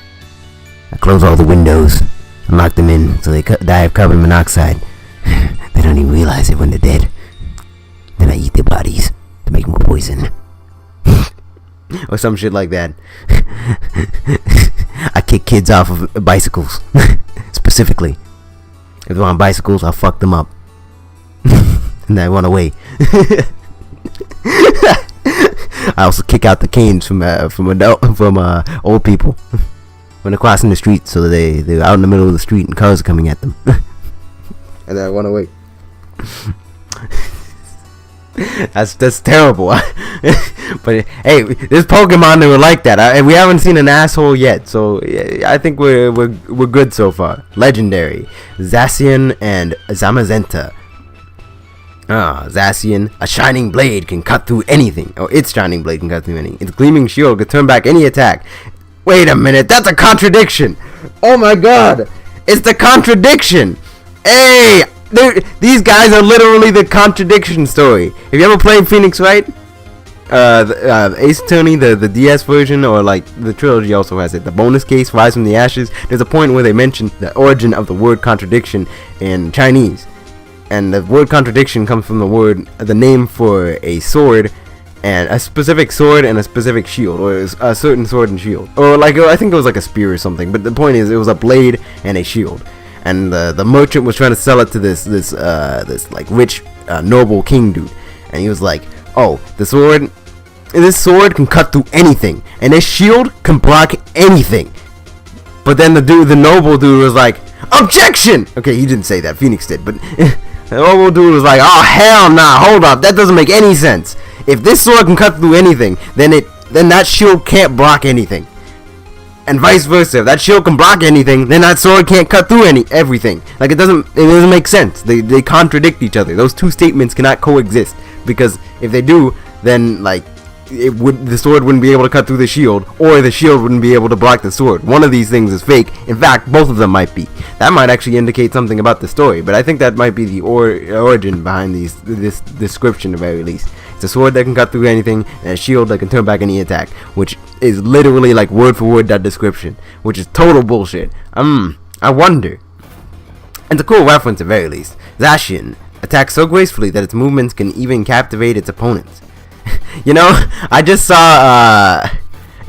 I close all the windows and lock them in so they die of carbon monoxide. They don't even realize it when they're dead. Then I eat their bodies to make more poison. Or some shit like that. I kick kids off of bicycles. Specifically. If they're on bicycles, I'll fuck them up. And I run away. I also kick out the canes from old people when they're crossing the street, so they're out in the middle of the street and cars are coming at them. And then I run away. That's terrible. But hey, there's Pokemon that were like that. We haven't seen an asshole yet, so I think we're good so far. Legendary Zacian and Zamazenta. Zacian, a shining blade can cut through anything. Its shining blade can cut through anything. Its gleaming shield can turn back any attack. Wait a minute, that's a contradiction. Oh my god, it's the contradiction. Hey, these guys are literally the contradiction story. Have you ever played Phoenix Wright? Ace Attorney, the DS version, or like the trilogy also has it. The bonus case, Rise from the Ashes. There's a point where they mention the origin of the word contradiction in Chinese, and the word contradiction comes from the name for a sword, and a specific sword and a specific shield, or a certain sword and shield, or like I think it was like a spear or something. But the point is, it was a blade and a shield. And the merchant was trying to sell it to this like rich noble king dude, and he was like, "Oh, this sword can cut through anything, and this shield can block anything." But then the noble dude was like, "Objection!" Okay, he didn't say that. Phoenix did, but the noble dude was like, "Oh hell nah! Hold up, that doesn't make any sense. If this sword can cut through anything, then that shield can't block anything." And vice versa. If that shield can block anything, then that sword can't cut through everything. Like it doesn't make sense. They contradict each other. Those two statements cannot coexist, because if they do, then like the sword wouldn't be able to cut through the shield, or the shield wouldn't be able to block the sword. One of these things is fake. In fact, both of them might be. That might actually indicate something about the story, but I think that might be the origin behind this description at the very least. It's a sword that can cut through anything, and a shield that can turn back any attack, which is literally like word for word that description, which is total bullshit. I wonder. It's a cool reference at very least. Zacian attacks so gracefully that its movements can even captivate its opponents. You know, I just saw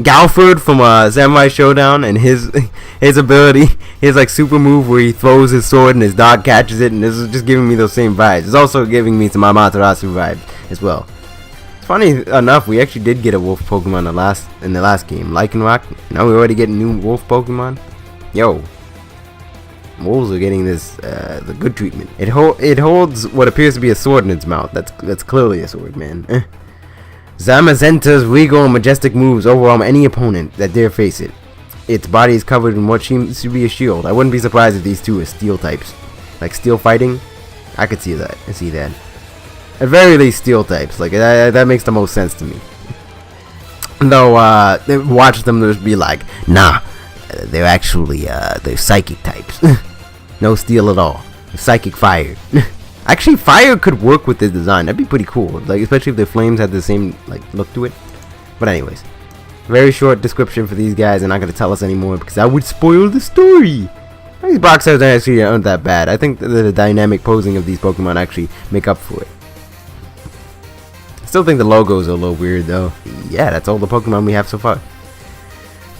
Galford from Samurai Showdown and his ability, his like super move where he throws his sword and his dog catches it, and this is just giving me those same vibes. It's also giving me some Amaterasu vibes as well. Funny enough, we actually did get a wolf Pokemon in the last game, Lycanroc. Now we already get new wolf Pokemon. Yo, wolves are getting this the good treatment. It holds what appears to be a sword in its mouth. That's clearly a sword, man. Zamazenta's regal and majestic moves overwhelm any opponent that dare face it. Its body is covered in what seems to be a shield. I wouldn't be surprised if these two are steel types, like steel fighting. I could see that. At very least, steel types. Like that makes the most sense to me. Though, watch them just be like, nah, they're actually they're psychic types. No steel at all. Psychic fire. Actually, fire could work with this design. That'd be pretty cool. Like especially if the flames had the same like look to it. But anyways, very short description for these guys. They're not gonna tell us anymore because that would spoil the story. These box arts actually aren't that bad. I think the dynamic posing of these Pokemon actually make up for it. Still think the logos are a little weird though. Yeah, that's all the Pokemon we have so far.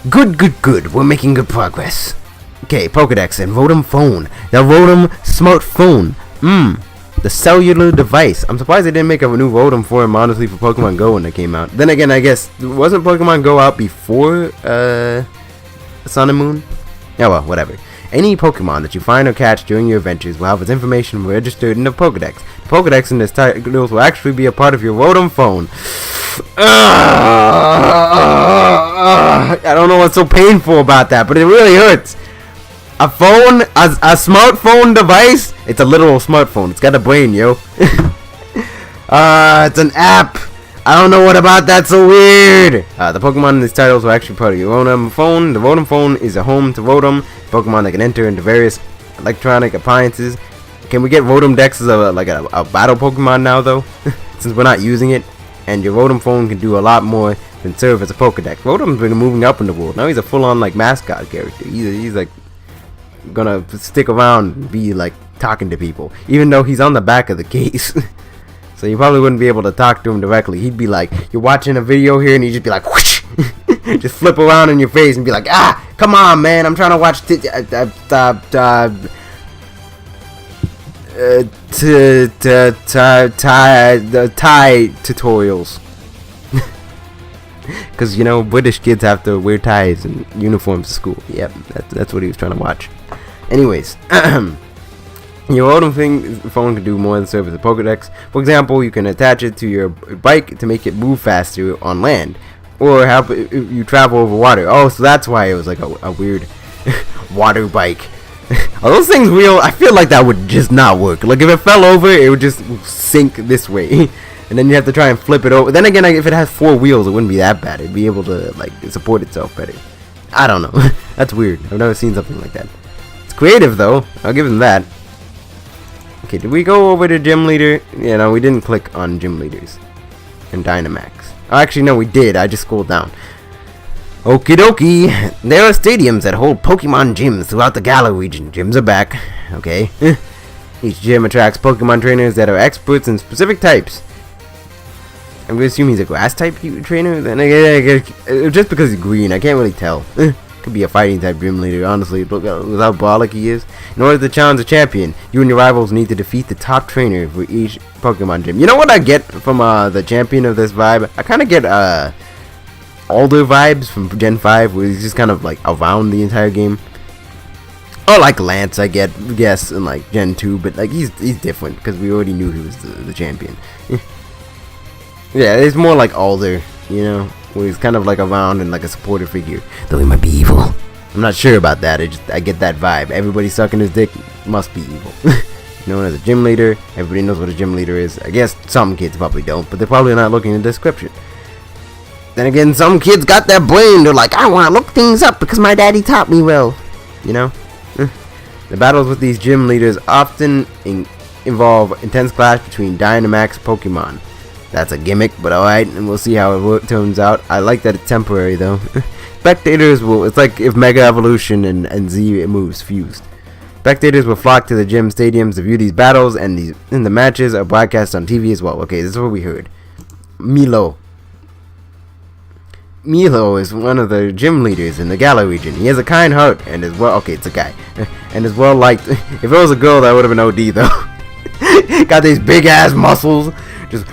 Good. We're making good progress. Okay, Pokedex and Rotom Phone. The Rotom smartphone. The cellular device. I'm surprised they didn't make a new Rotom for him, honestly, for Pokemon Go when it came out. Then again, I guess, wasn't Pokemon Go out before Sun and Moon? Yeah, well, whatever. Any Pokemon that you find or catch during your adventures will have its information registered in the Pokedex. The Pokedex in this title will actually be a part of your Rotom Phone. I don't know what's so painful about that, but it really hurts. A phone, a smartphone device. It's a literal smartphone. It's got a brain, yo. It's an app. I don't know what about that's so weird. The Pokemon in these titles are actually part of your Rotom Phone. The Rotom Phone is a home to Rotom, Pokemon that can enter into various electronic appliances. Can we get Rotom Dex as a battle Pokemon now, though? Since we're not using it, and your Rotom Phone can do a lot more than serve as a Pokedex. Rotom's been moving up in the world. Now he's a full-on like mascot character. He's like gonna stick around and be like talking to people, even though he's on the back of the case. So you probably wouldn't be able to talk to him directly. He'd be like, you're watching a video here, and he'd just be like, whoosh, just flip around in your face and be like, come on, man, I'm trying to watch tie tutorials. Because, you know, British kids have to wear ties and uniforms to school. Yep, that's what he was trying to watch. Anyways, your Rotom Phone can do more than serve as a Pokedex. For example, you can attach it to your bike to make it move faster on land, or help you travel over water. Oh, so that's why it was like a weird water bike. Are those things real? I feel like that would just not work. Like if it fell over, it would just sink this way. And then you have to try and flip it over. Then again, if it has 4 wheels, it wouldn't be that bad. It'd be able to like support itself better. I don't know. That's weird. I've never seen something like that. It's creative though. I'll give them that. Okay, did we go over to Gym Leader? Yeah, no, we didn't click on Gym Leaders and Dynamax. Oh, actually, no, we did. I just scrolled down. Okie dokie. There are stadiums that hold Pokemon gyms throughout the Galar region. Gyms are back. Okay. Each gym attracts Pokemon trainers that are experts in specific types. I'm gonna assume he's a grass type trainer. Then just because he's green, I can't really tell. Could be a fighting type gym leader. Honestly, look how brolic he is. In order to challenge a champion, you and your rivals need to defeat the top trainer for each Pokemon gym. You know what I get from the champion of this vibe? I kind of get Alder vibes from Gen 5, where he's just kind of like around the entire game. Or like Lance, I guess, in like Gen 2, but like he's different because we already knew he was the champion. Yeah, it's more like Alder, you know, where he's kind of like around and like a supporter figure, though he might be evil. I'm not sure about that. I get that vibe. Everybody sucking his dick must be evil. Known as a gym leader, everybody knows what a gym leader is. I guess some kids probably don't, but they're probably not looking in the description. Then again, some kids got that brain. They're like, I want to look things up because my daddy taught me well. You know? The battles with these gym leaders often involve intense clash between Dynamax Pokemon. That's a gimmick, but alright, and we'll see how it turns out. I like that it's temporary, though. Spectators will... It's like if Mega Evolution and Z moves fused. Spectators will flock to the gym stadiums to view these battles, and the matches are broadcast on TV as well. Okay, this is what we heard. Milo. Milo is one of the gym leaders in the Galar region. He has a kind heart and is well. Okay, it's a guy, and is well liked. If it was a girl, that would have been OD though. Got these big ass muscles, just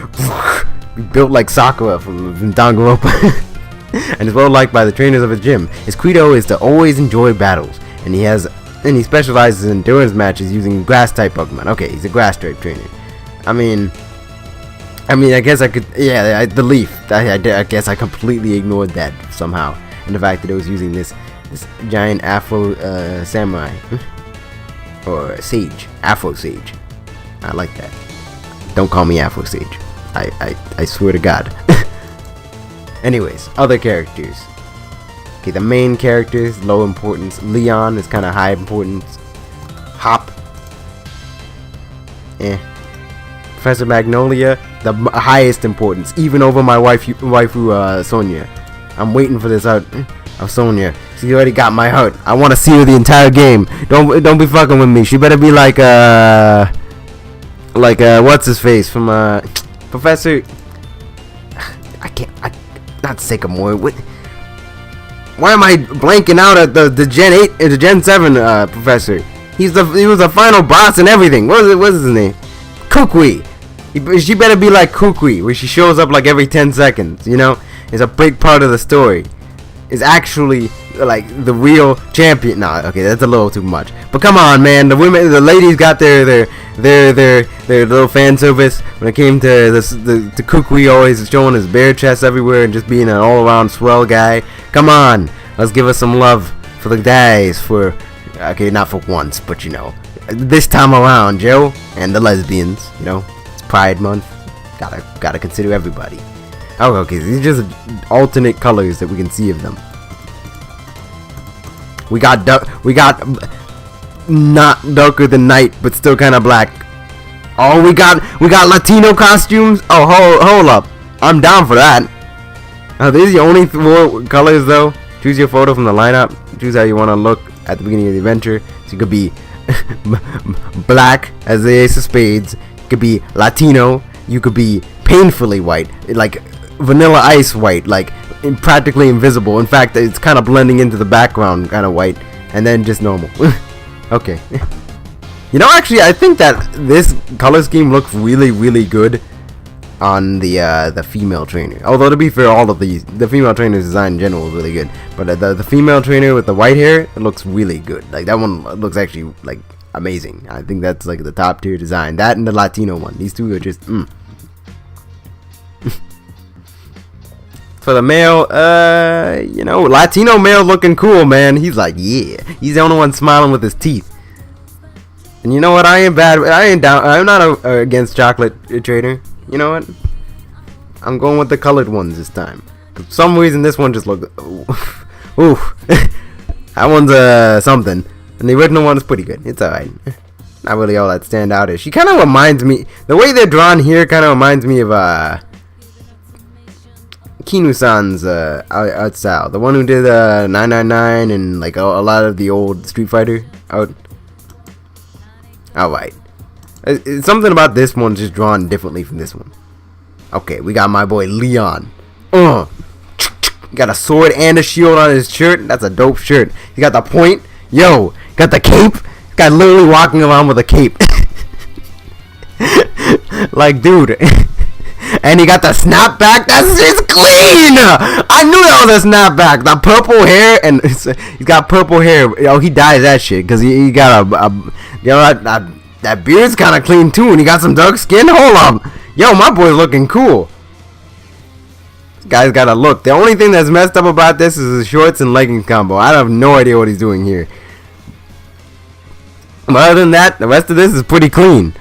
built like Sakura from Danganronpa, and is well liked by the trainers of his gym. His credo is to always enjoy battles, and he specializes in endurance matches using grass type Pokemon. Okay, he's a grass type trainer. I mean, I guess I could, yeah, the leaf. I guess I completely ignored that somehow, and the fact that it was using this giant Afro samurai or sage, Afro sage. I like that. Don't call me Afro sage. I swear to God. Anyways, other characters. Okay, the main characters, low importance. Leon is kind of high importance. Hop. Professor Magnolia, the highest importance, even over my waifu Sonia. I'm waiting for this out of Sonia. She already got my heart. I want to see her the entire game. Don't be fucking with me. She better be like what's his face from Professor. Not Sycamore. What? Why am I blanking out at the Gen 8 the Gen 7 Professor? He was the final boss and everything. What's his name? Kukui. She better be like Kukui, where she shows up like every 10 seconds, you know? Is a big part of the story. Is actually like the real champion. Nah, okay, that's a little too much. But come on, man, the ladies got their little fan service when it came to the Kukui always showing his bare chest everywhere and just being an all-around swell guy. Come on, let's give us some love for the guys okay, not for once, but you know, this time around, Joe, and the lesbians, you know. Pride Month, gotta consider everybody. Oh, okay, these are just alternate colors that we can see of them. We got not darker than night, but still kind of black. Oh, we got Latino costumes. Oh, hold up, I'm down for that. Are these the only 4 colors though? Choose your photo from the lineup. Choose how you want to look at the beginning of the adventure. So you could be black as the Ace of Spades. Could be Latino, you could be painfully white, like Vanilla Ice white, like practically invisible. In fact, it's kind of blending into the background, kind of white, and then just normal. Okay. You know, actually, I think that this color scheme looks really, really good on the female trainer. Although to be fair, all of the female trainer's design in general is really good, but the female trainer with the white hair, it looks really good. Like that one looks actually like amazing. I think that's like the top tier design. That and the Latino one. These two are just For the male, you know, Latino male looking cool, man. He's like, yeah. He's the only one smiling with his teeth. And you know what? I ain't down. I'm not against chocolate trader. You know what? I'm going with the colored ones this time. For some reason, this one just looked. Ooh, that one's something. And the original one is pretty good. It's alright. Not really all that stand out. She kind of reminds me. The way they're drawn here kind of reminds me of Kinu-san's art style. The one who did 999 and like a lot of the old Street Fighter art. Alright. It's something about this one just drawn differently from this one. Okay, we got my boy Leon. Got a sword and a shield on his shirt. That's a dope shirt. He got the point. Yo, got the cape. This guy literally walking around with a cape. Like, dude. And he got the snapback. That's just clean. I knew that was a snapback. The purple hair, and he's got purple hair. Yo, he dyes that shit because he got you know, that beard's kind of clean too, and he got some dark skin. Hold on. Yo, my boy's looking cool. This guy's got a look. The only thing that's messed up about this is his shorts and leggings combo. I have no idea what he's doing here. But other than that, the rest of this is pretty clean.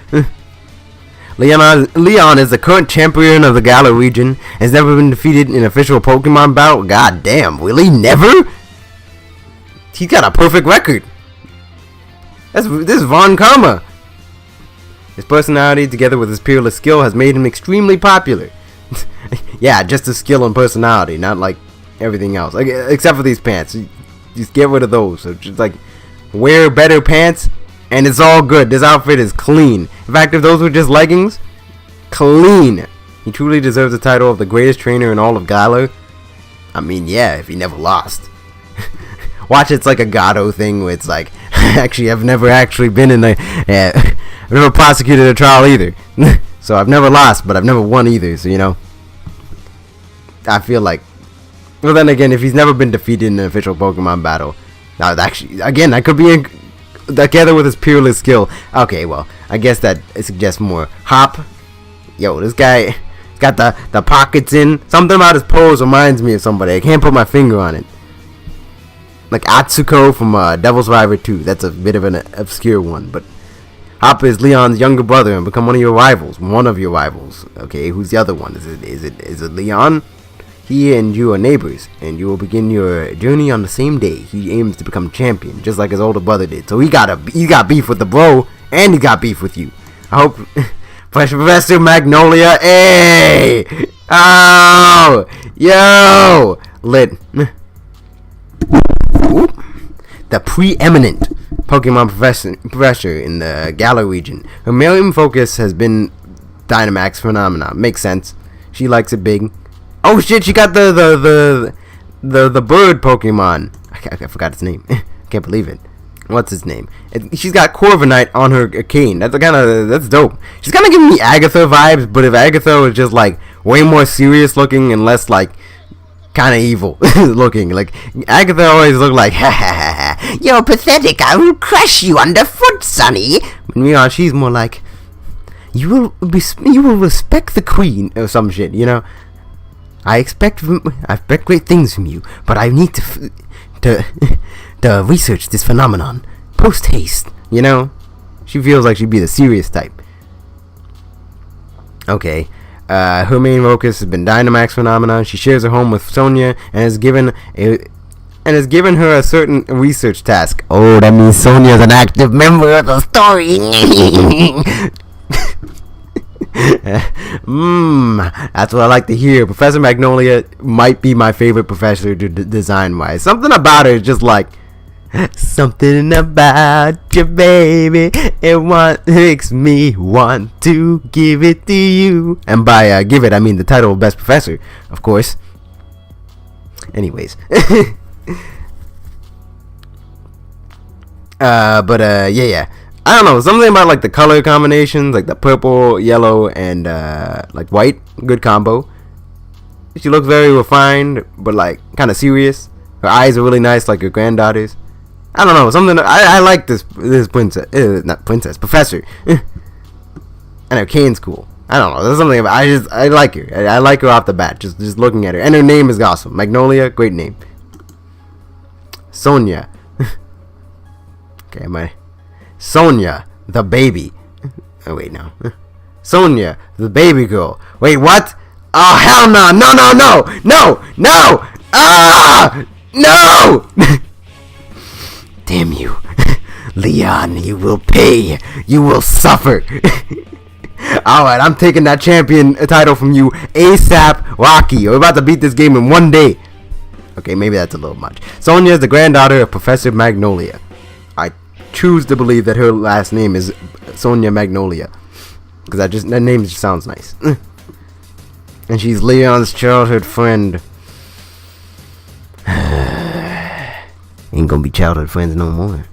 Leon is the current champion of the Galar region. Has never been defeated in an official Pokemon battle. God damn, really? Never? He's got a perfect record. This is Von Karma. His personality, together with his peerless skill, has made him extremely popular. Yeah, just his skill and personality, not like everything else. Like, except for these pants. Just get rid of those. So just like wear better pants, and it's all good. This outfit is clean. In fact, if those were just leggings, clean. He truly deserves the title of the greatest trainer in all of Galar. I mean, yeah, if he never lost. Watch, it's like a Gato thing where it's like, actually, I've never actually been in I've never prosecuted a trial either. So I've never lost, but I've never won either. So, you know, I feel like, well, then again, if he's never been defeated in an official Pokemon battle, now actually, again, I could be together with his peerless skill. Okay, well, I guess that suggests more. Hop, yo, this guy got the pockets in. Something about his pose reminds me of somebody. I can't put my finger on it. Like Atsuko from Devil Survivor 2. That's a bit of an obscure one, but Hop is Leon's younger brother and become one of your rivals. Okay, who's the other one? Is it Leon? He and you are neighbors, and you will begin your journey on the same day. He aims to become champion, just like his older brother did. So he got beef with the bro, and he got beef with you. I hope Professor Magnolia. Hey, oh, yo, lit. Oop. The preeminent Pokemon professor in the Galar region. Her main focus has been Dynamax Phenomena. Makes sense. She likes it big. Oh shit! She got the bird Pokemon. I forgot its name. Can't believe it. What's his name? She's got Corviknight on her cane. That's dope. She's kind of giving me Agatha vibes, but if Agatha was just like way more serious looking and less like kind of evil looking. Like Agatha always looked like, ha ha ha ha, you're pathetic. I will crush you underfoot, Sonny. Meanwhile, she's more like, you will respect the queen or some shit. You know, I expect great things from you, but I need to research this phenomenon post haste. You know, she feels like she'd be the serious type. Okay. Her main focus has been Dynamax Phenomenon. She shares her home with Sonia and has given her a certain research task. Oh, that means Sonia's an active member of the story. That's what I like to hear. Professor Magnolia might be my favorite professor design-wise. Something about her is just like, something about you, baby, it makes me want to give it to you. And by give it, I mean the title of Best Professor, of course. Anyways. Yeah. I don't know, something about like the color combinations, like the purple, yellow, and like white. Good combo. She looks very refined, but like kind of serious. Her eyes are really nice, like her granddaughter's. I don't know, something. I like this princess, not princess, professor, and her cane's cool. I don't know, there's something about. I like her. I like her off the bat, just looking at her, and her name is awesome. Magnolia, great name. Sonia. Okay, Sonia, the baby. Oh wait, no. Sonia, the baby girl. Wait, what? Oh hell no! No! Ah! No! Damn you. Leon, you will pay. You will suffer. Alright, I'm taking that champion title from you ASAP, Rocky. We're about to beat this game in one day. Okay, maybe that's a little much. Sonia is the granddaughter of Professor Magnolia. I choose to believe that her last name is Sonia Magnolia. Because that name just sounds nice. And she's Leon's childhood friend. Ain't gonna be childhood friends no more.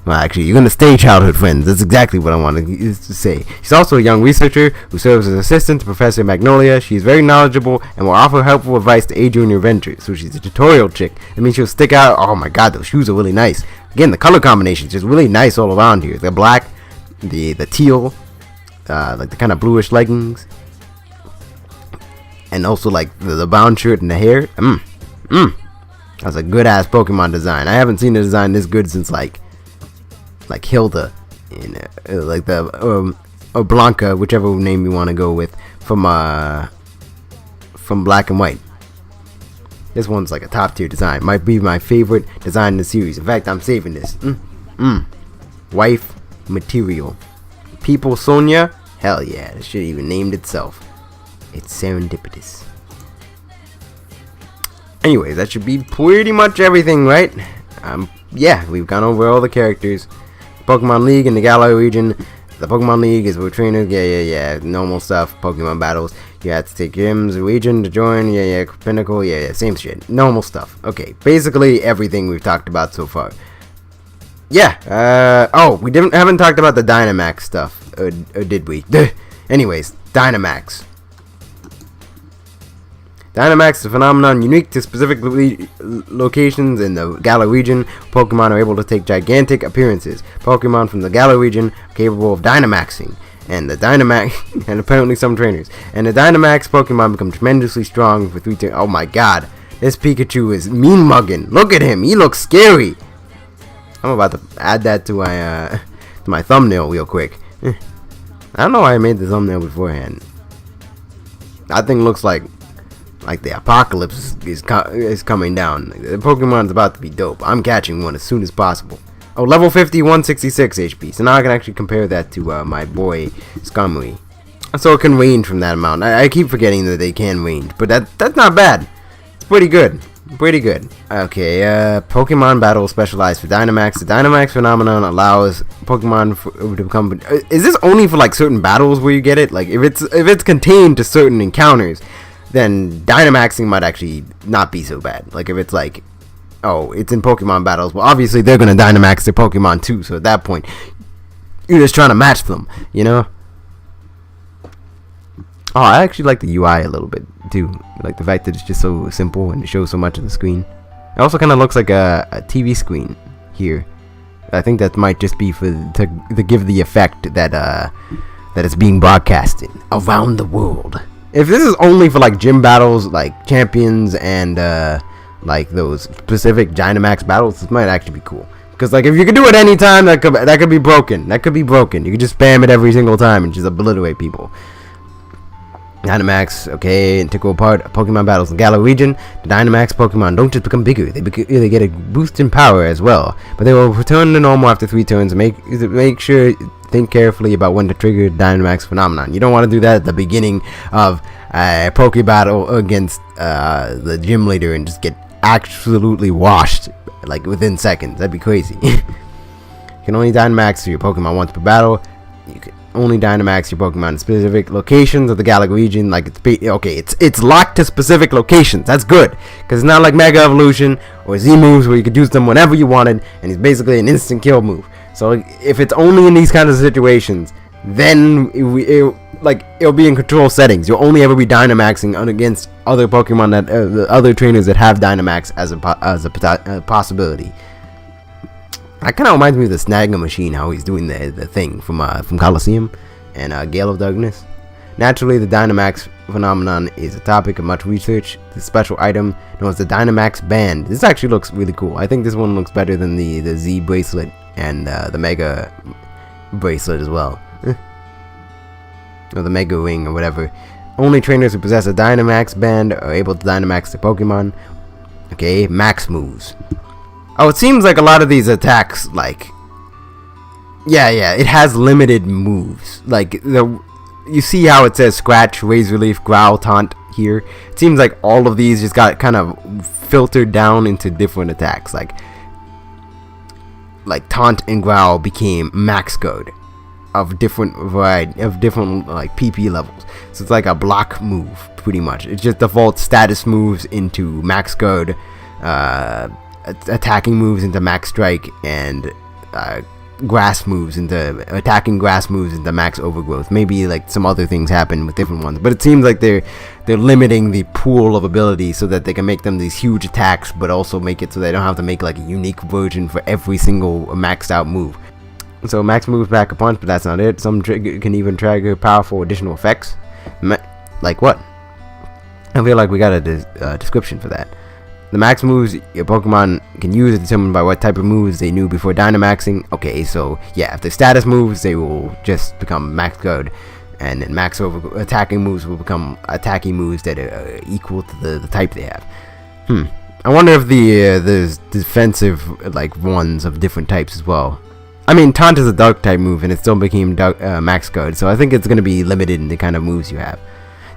Well, actually, you're gonna stay childhood friends. That's exactly what I wanted to say. She's also a young researcher who serves as assistant to Professor Magnolia. She's very knowledgeable and will offer helpful advice to aid you in your ventures. So she's a tutorial chick. That means she'll stick out. Oh my god, those shoes are really nice. Again, the color combinations is really nice all around here. The black, the teal, like the kind of bluish leggings, and also like the brown shirt and the hair. That's a good ass Pokemon design. I haven't seen a design this good since like Hilda, in like the or Blanca, whichever name you want to go with, from Black and White. This one's like a top tier design. Might be my favorite design in the series. In fact, I'm saving this. Wife material. People Sonia. Hell yeah, this shit even named itself. It's serendipitous. Anyways, that should be pretty much everything, right? Yeah, we've gone over all the characters. Pokemon League in the Galar region. The Pokemon League is with trainers. Yeah. Normal stuff. Pokemon battles. You have to take gyms, region to join, yeah, pinnacle, yeah, same shit. Normal stuff. Okay, basically everything we've talked about so far. Yeah, oh, we haven't talked about the Dynamax stuff, or did we? Anyways, Dynamax. Dynamax is a phenomenon unique to specific locations in the Galar region. Pokemon are able to take gigantic appearances. Pokemon from the Galar region are capable of Dynamaxing. And the Dynamax, and apparently some trainers. And the Dynamax Pokemon become tremendously strong for 3 turns. Oh my god, this Pikachu is mean mugging. Look at him, he looks scary. I'm about to add that to my thumbnail real quick. I don't know why I made the thumbnail beforehand. That thing looks like the apocalypse is coming down. The Pokemon's about to be dope. I'm catching one as soon as possible. Oh, level 50, 166 HP. So now I can actually compare that to my boy Skarmory. So it can range from that amount. I keep forgetting that they can range, but that's not bad. It's pretty good. Pretty good. Okay, Pokemon battle specialized for Dynamax. The Dynamax phenomenon allows Pokemon to become. Is this only for like certain battles where you get it? Like if it's contained to certain encounters, then Dynamaxing might actually not be so bad. Like if it's like, oh, it's in Pokemon battles. Well, obviously they're gonna Dynamax their Pokemon too. So at that point, you're just trying to match them, you know. Oh, I actually like the UI a little bit too. Like the fact that it's just so simple and it shows so much of the screen. It also kind of looks like a TV screen here. I think that might just be to give the effect that that it's being broadcasted around the world. If this is only for like gym battles, like champions and like those specific Dynamax battles, this might actually be cool. Because like if you could do it anytime, that could be broken. That could be broken. You could just spam it every single time and just obliterate people. Dynamax, okay, integral part of Pokemon battles in Galar region. The Dynamax Pokemon don't just become bigger; they get a boost in power as well. But they will return to normal after 3 turns. Make sure think carefully about when to trigger Dynamax phenomenon. You don't want to do that at the beginning of a Poke battle against the gym leader and just get absolutely washed like within seconds. That'd be crazy. You can only Dynamax your Pokemon once per battle. You can only Dynamax your Pokemon in specific locations of the Galar region. Like it's locked to specific locations. That's good, because it's not like Mega Evolution or Z moves where you could use them whenever you wanted, and it's basically an instant kill move. So if it's only in these kinds of situations, then it'll be in control settings. You'll only ever be Dynamaxing against other Pokemon that other trainers that have Dynamax as a possibility. That kind of reminds me of the Snagger machine, how he's doing the thing from Colosseum and Gale of Darkness. Naturally, the Dynamax phenomenon is a topic of much research. The special item known as the Dynamax Band. This actually looks really cool. I think this one looks better than the Z bracelet and the Mega bracelet as well. Or the Mega Ring or whatever. Only trainers who possess a Dynamax Band are able to Dynamax their Pokemon. Okay, max moves. Oh, it seems like a lot of these attacks, like, yeah, it has limited moves. Like, you see how it says Scratch, Razor Leaf, Growl, Taunt here? It seems like all of these just got kind of filtered down into different attacks. Like Taunt and Growl became max code of different variety, of different like PP levels. So it's like a block move, pretty much. It just defaults status moves into max code, attacking moves into max strike, and grass moves into max overgrowth. Maybe like some other things happen with different ones, but it seems like they're limiting the pool of abilities so that they can make them these huge attacks, but also make it so they don't have to make like a unique version for every single maxed out move. So max moves back a punch, but that's not it. Some can even trigger powerful additional effects. Like what? I feel like we got a description for that. The max moves your Pokemon can use are determined by what type of moves they knew before Dynamaxing. Okay, so yeah, if they're status moves, they will just become max code, and then attacking moves will become attacking moves that are equal to the type they have. I wonder if there's defensive like ones of different types as well. I mean, Taunt is a dark type move, and it still became max code, so I think it's going to be limited in the kind of moves you have.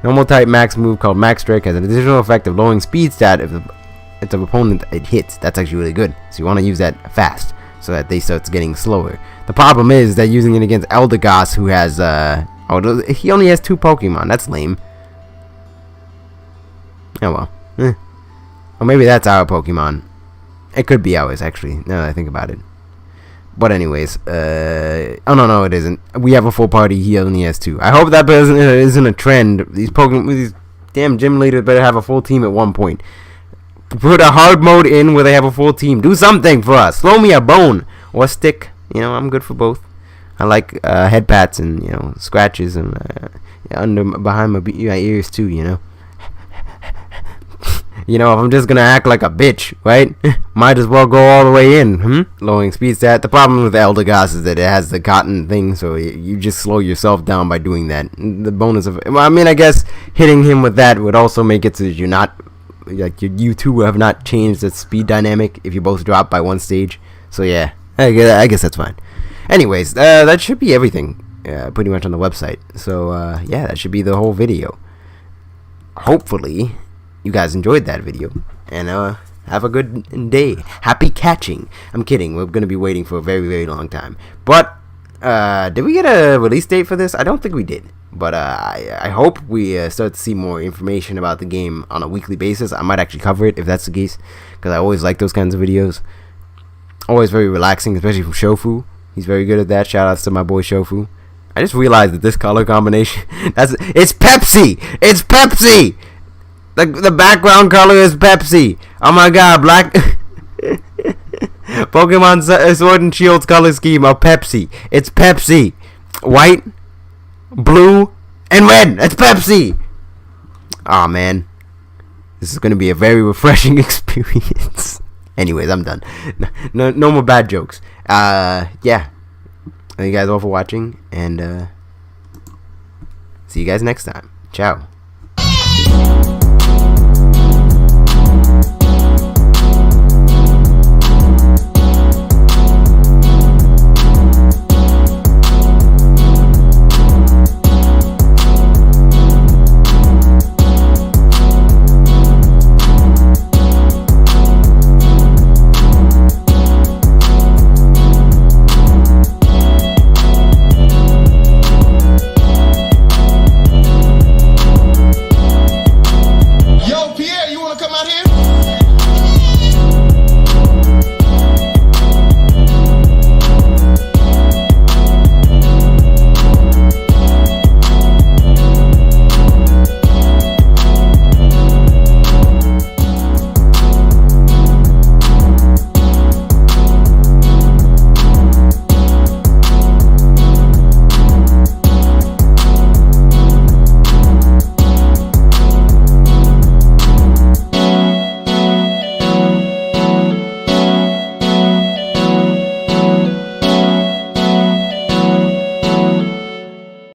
Normal type max move called Max Strike has an additional effect of lowering speed stat if it's an opponent it hits. That's actually really good, so you want to use that fast so that they start getting slower. The problem is that using it against Eldegoss, who has he only has 2 Pokemon. That's lame. Oh well. Or maybe that's our Pokemon. It could be ours, actually, now that I think about it. But anyways, oh no, it isn't. We have a full party. He only has 2. I hope that isn't a trend. These Pokemon, these damn gym leaders better have a full team at one point. Put a hard mode in where they have a full team. Do something for us. Throw me a bone or a stick. You know, I'm good for both. I like head pats and, you know, scratches and behind my ears too. You know. You know, if I'm just gonna act like a bitch, right? Might as well go all the way in. Lowering speed stat. The problem with Eldegoss is that it has the cotton thing, so you just slow yourself down by doing that. The bonus of, well, I mean, I guess hitting him with that would also make it so that you're not, like, you two have not changed the speed dynamic if you both drop by 1 stage. So yeah, I guess that's fine. Anyways, that should be everything, pretty much on the website. So yeah, that should be the whole video. Hopefully you guys enjoyed that video, and have a good day. Happy catching. I'm kidding, we're gonna be waiting for a very, very long time. But did we get a release date for this? I don't think we did, but I hope we start to see more information about the game on a weekly basis. I might actually cover it if that's the case, because I always like those kinds of videos. Always very relaxing, especially from Shofu. He's very good at that. Shout outs to my boy Shofu. I just realized that this color combination, it's Pepsi! It's Pepsi! The background color is Pepsi. Oh my god, black Pokemon Sword and Shield's color scheme are Pepsi. It's Pepsi. White, blue, and red. It's Pepsi. Aw, man. This is gonna be a very refreshing experience. Anyways, I'm done. No more bad jokes. Yeah. Thank you guys all for watching, and see you guys next time. Ciao.